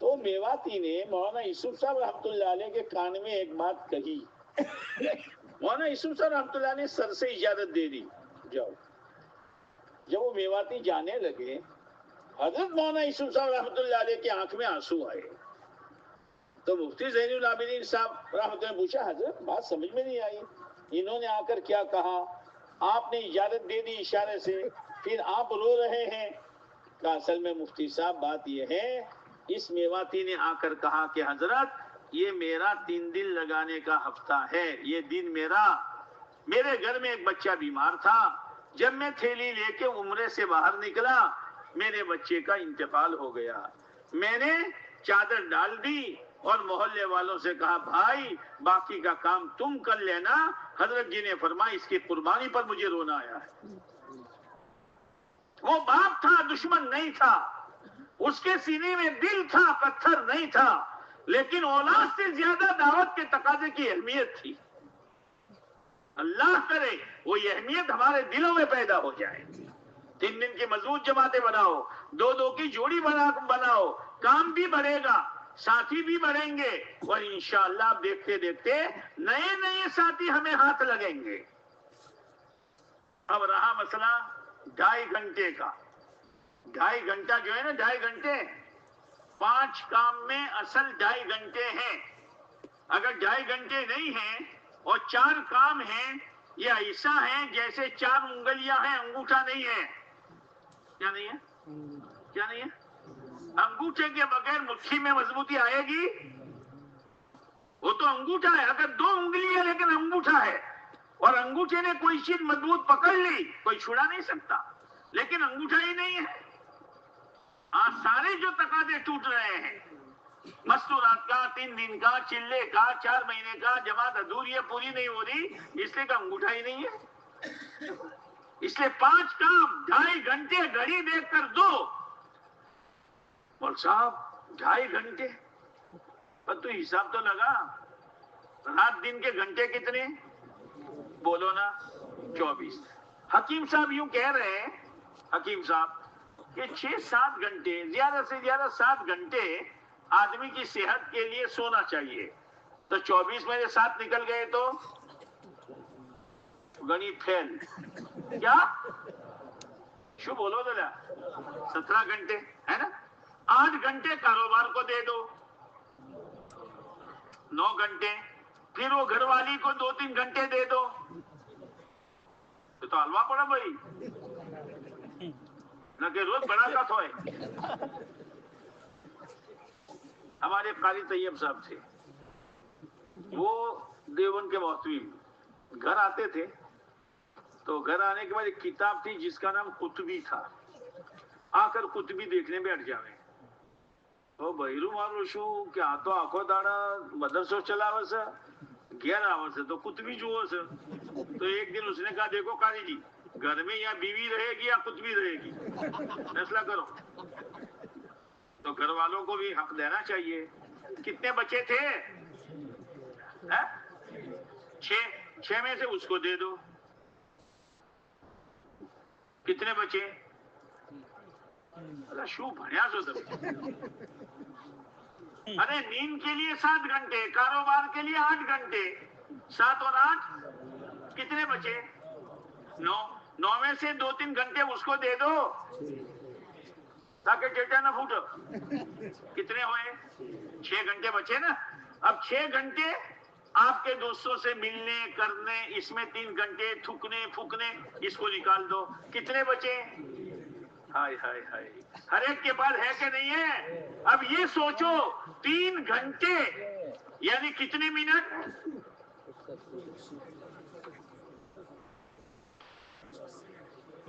تو میواتی نے مولانا یوسف صاحب رحمۃ اللہ علیہ کے کان میں ایک بات کہی. مولانا یوسف صاحب رحمۃ اللہ نے سر سے اجازت دے دی، جاؤ. جب وہ میواتی جانے لگے، حضرت مولانا یوسف صاحب رحمۃ اللہ علیہ کی آنکھ میں آنسو آئے. تو مفتی زین العابدین صاحب رحمۃ اللہ نے پوچھا، حضرت بات سمجھ میں نہیں آئی، انہوں نے آ کر کیا کہا؟ آپ نے اجازت دے دی اشارے سے، پھر آپ رو رہے ہیں. کہ اصل میں مفتی صاحب بات یہ ہے، اس میواتی نے آ کر کہا کہ حضرت یہ میرا 3 دن لگانے کا ہفتہ ہے. یہ دن میرے گھر میں ایک بچہ بیمار تھا. جب میں تھیلی لے کے عمرے سے باہر نکلا، میرے بچے کا انتقال ہو گیا. میں نے چادر ڈال دی اور محلے والوں سے کہا بھائی باقی کا کام تم کر لینا. حضرت جی نے فرمایا اس کی قربانی پر مجھے رونا آیا ہے. وہ باپ تھا، دشمن نہیں تھا، اس کے سینے میں دل تھا، پتھر نہیں تھا، لیکن اولاد سے زیادہ دعوت کے تقاضے کی اہمیت تھی. اللہ کرے وہ یہ اہمیت ہمارے دلوں میں پیدا ہو جائے. 3 دن کی مضبوط جماعتیں بناؤ، 2 کی جوڑی بناؤ، کام بھی بڑھے گا، ساتھی بھی بڑھیں گے، اور انشاءاللہ آپ دیکھتے دیکھتے نئے ساتھی ہمیں ہاتھ لگیں گے. اب رہا مسئلہ 2.5 گھنٹے کا. 2.5 گھنٹہ جو ہے نا، 2.5 گھنٹے 5 کام میں اصل 2.5 گھنٹے ہیں. اگر 2.5 گھنٹے نہیں ہیں اور 4 کام ہیں، یہ ایسا ہے جیسے 4 انگلیاں ہیں، انگوٹھا نہیں ہے. کیا نہیں ہے؟ کیا نہیں ہے؟ انگوٹھے کے بغیر مٹھی میں مضبوطی آئے گی؟ وہ تو انگوٹھا ہے. اگر 2 انگلی ہے لیکن انگوٹھا ہے، اور انگوٹھے نے کوئی چیز مضبوط پکڑ لی، کوئی چھڑا نہیں سکتا، لیکن انگوٹھا ہی نہیں ہے. آج سارے جو تقاضے ٹوٹ رہے ہیں، مستورات کا، 3 دن کا، چلے کا، 4 مہینے کا، جماعت ادھوری ہے، پوری نہیں ہو رہی، اس لیے کہ انگوٹھا ہی نہیں ہے. اس لیے 5 کام 2.5 گھنٹے گھڑی دیکھ کر دو. اور صاحب 2.5 گھنٹے پر تو حساب تو لگا. رات دن کے گھنٹے کتنے بولو نا؟ 24. حکیم صاحب یوں کہہ رہے ہیں، حکیم صاحب کہ 6-7 گھنٹے، زیادہ سے زیادہ 7 گھنٹے آدمی کی صحت کے لیے سونا چاہیے. تو 24 میں سے 7 نکل گئے تو گنی پھیل. کیا شو بولو تو 17 گھنٹے ہے نا. 8 گھنٹے کاروبار کو دے دو، 9 گھنٹے. پھر وہ گھر والی کو 2-3 گھنٹے دے دو، تو حلوا پڑا بھائی نہ کہ روز بڑا کا تھوئے. ہمارے قاری طیب صاحب تھے، وہ دیوبند کے محتوی گھر آتے تھے. تو گھر آنے کے بعد ایک کتاب تھی جس کا نام قطبی تھا. آ کر قطبی دیکھنے بیٹھ جاوے. وہ بہیرو مارو شو کیا تو آنکھوں داڑا مدرسوں چلا وسا 11 آور سے تو قطبی جو ہو سر. تو ایک دن اس نے کہا دیکھو قاری جی، گھر میں یا بیوی رہے گی یا قطبی رہے گی، فیصلہ کرو. تو گھر والوں کو بھی حق دینا چاہیے. کتنے بچے تھے؟ 6 میں سے اس کو دے دو. کتنے بچے؟ شو بھنیا سو دب. ارے نیند کے لیے 7 گھنٹے، کاروبار کے لیے 8 گھنٹے، 7 اور 8 کتنے بچے؟ 9 میں سے 2-3 گھنٹے اس کو دے دو تاکہ ڈیٹا نہ پھوٹو. کتنے ہوئے؟ 6 گھنٹے بچے نا. اب 6 گھنٹے آپ کے دوستوں سے ملنے کرنے، اس میں 3 گھنٹے تھکنے پھکنے، اس کو نکال دو. کتنے بچے؟ ہائے ہائے ہائے، ہر ایک کے پاس ہے کہ نہیں ہے؟ اب یہ سوچو 3 گھنٹے یعنی کتنے منٹ؟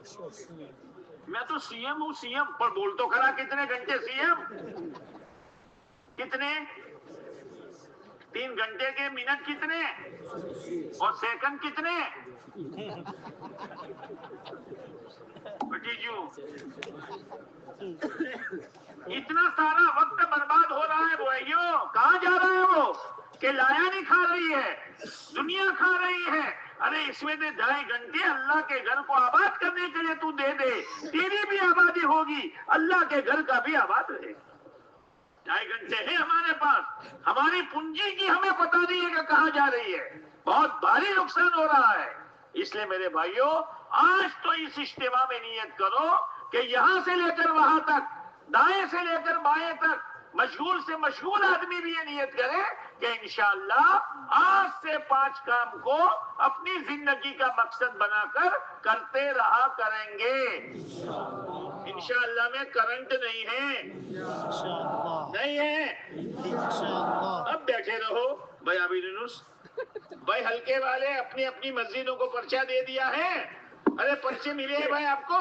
میں تو سی ایم ہوں، سی ایم پر بول تو کھڑا کتنے گھنٹے سی ایم؟ کتنے؟ 3 گھنٹے کے منٹ کتنے اور سیکنڈ کتنے؟ اتنا سارا وقت برباد ہو رہا ہے بھائیوں، کہاں جا رہا ہے وہ؟ کہ لایا نہیں کھا رہی ہے، دنیا کھا رہی ہے۔ ارے اس میں 2.5 گھنٹے اللہ کے گھر کو آباد کرنے کے لیے تو دے دے، تیری بھی آبادی ہوگی، اللہ کے گھر کا بھی آباد رہے گا۔ 2.5 گھنٹے ہیں ہمارے پاس، ہماری پونجی کی ہمیں پتہ نہیں ہے کہ کہاں جا رہی ہے، بہت بھاری نقصان ہو رہا ہے۔ اس لیے میرے بھائیوں، آج تو اس اجتماع میں نیت کرو کہ یہاں سے لے کر وہاں تک، دائیں سے لے کر بائیں تک، مشغول سے مشغول آدمی بھی یہ نیت کرے کہ انشاءاللہ آج سے 5 کام کو اپنی زندگی کا مقصد بنا کر کرتے رہا کریں گے۔ انشاءاللہ میں کرنٹ نہیں ہے، نہیں ہے۔ اب بیٹھے رہو بھائی ابھی یونس بھائی، ہلکے والے اپنی اپنی مسجدوں کو پرچہ دے دیا ہے۔ ارے پرچے ملے ہیں بھائی آپ کو؟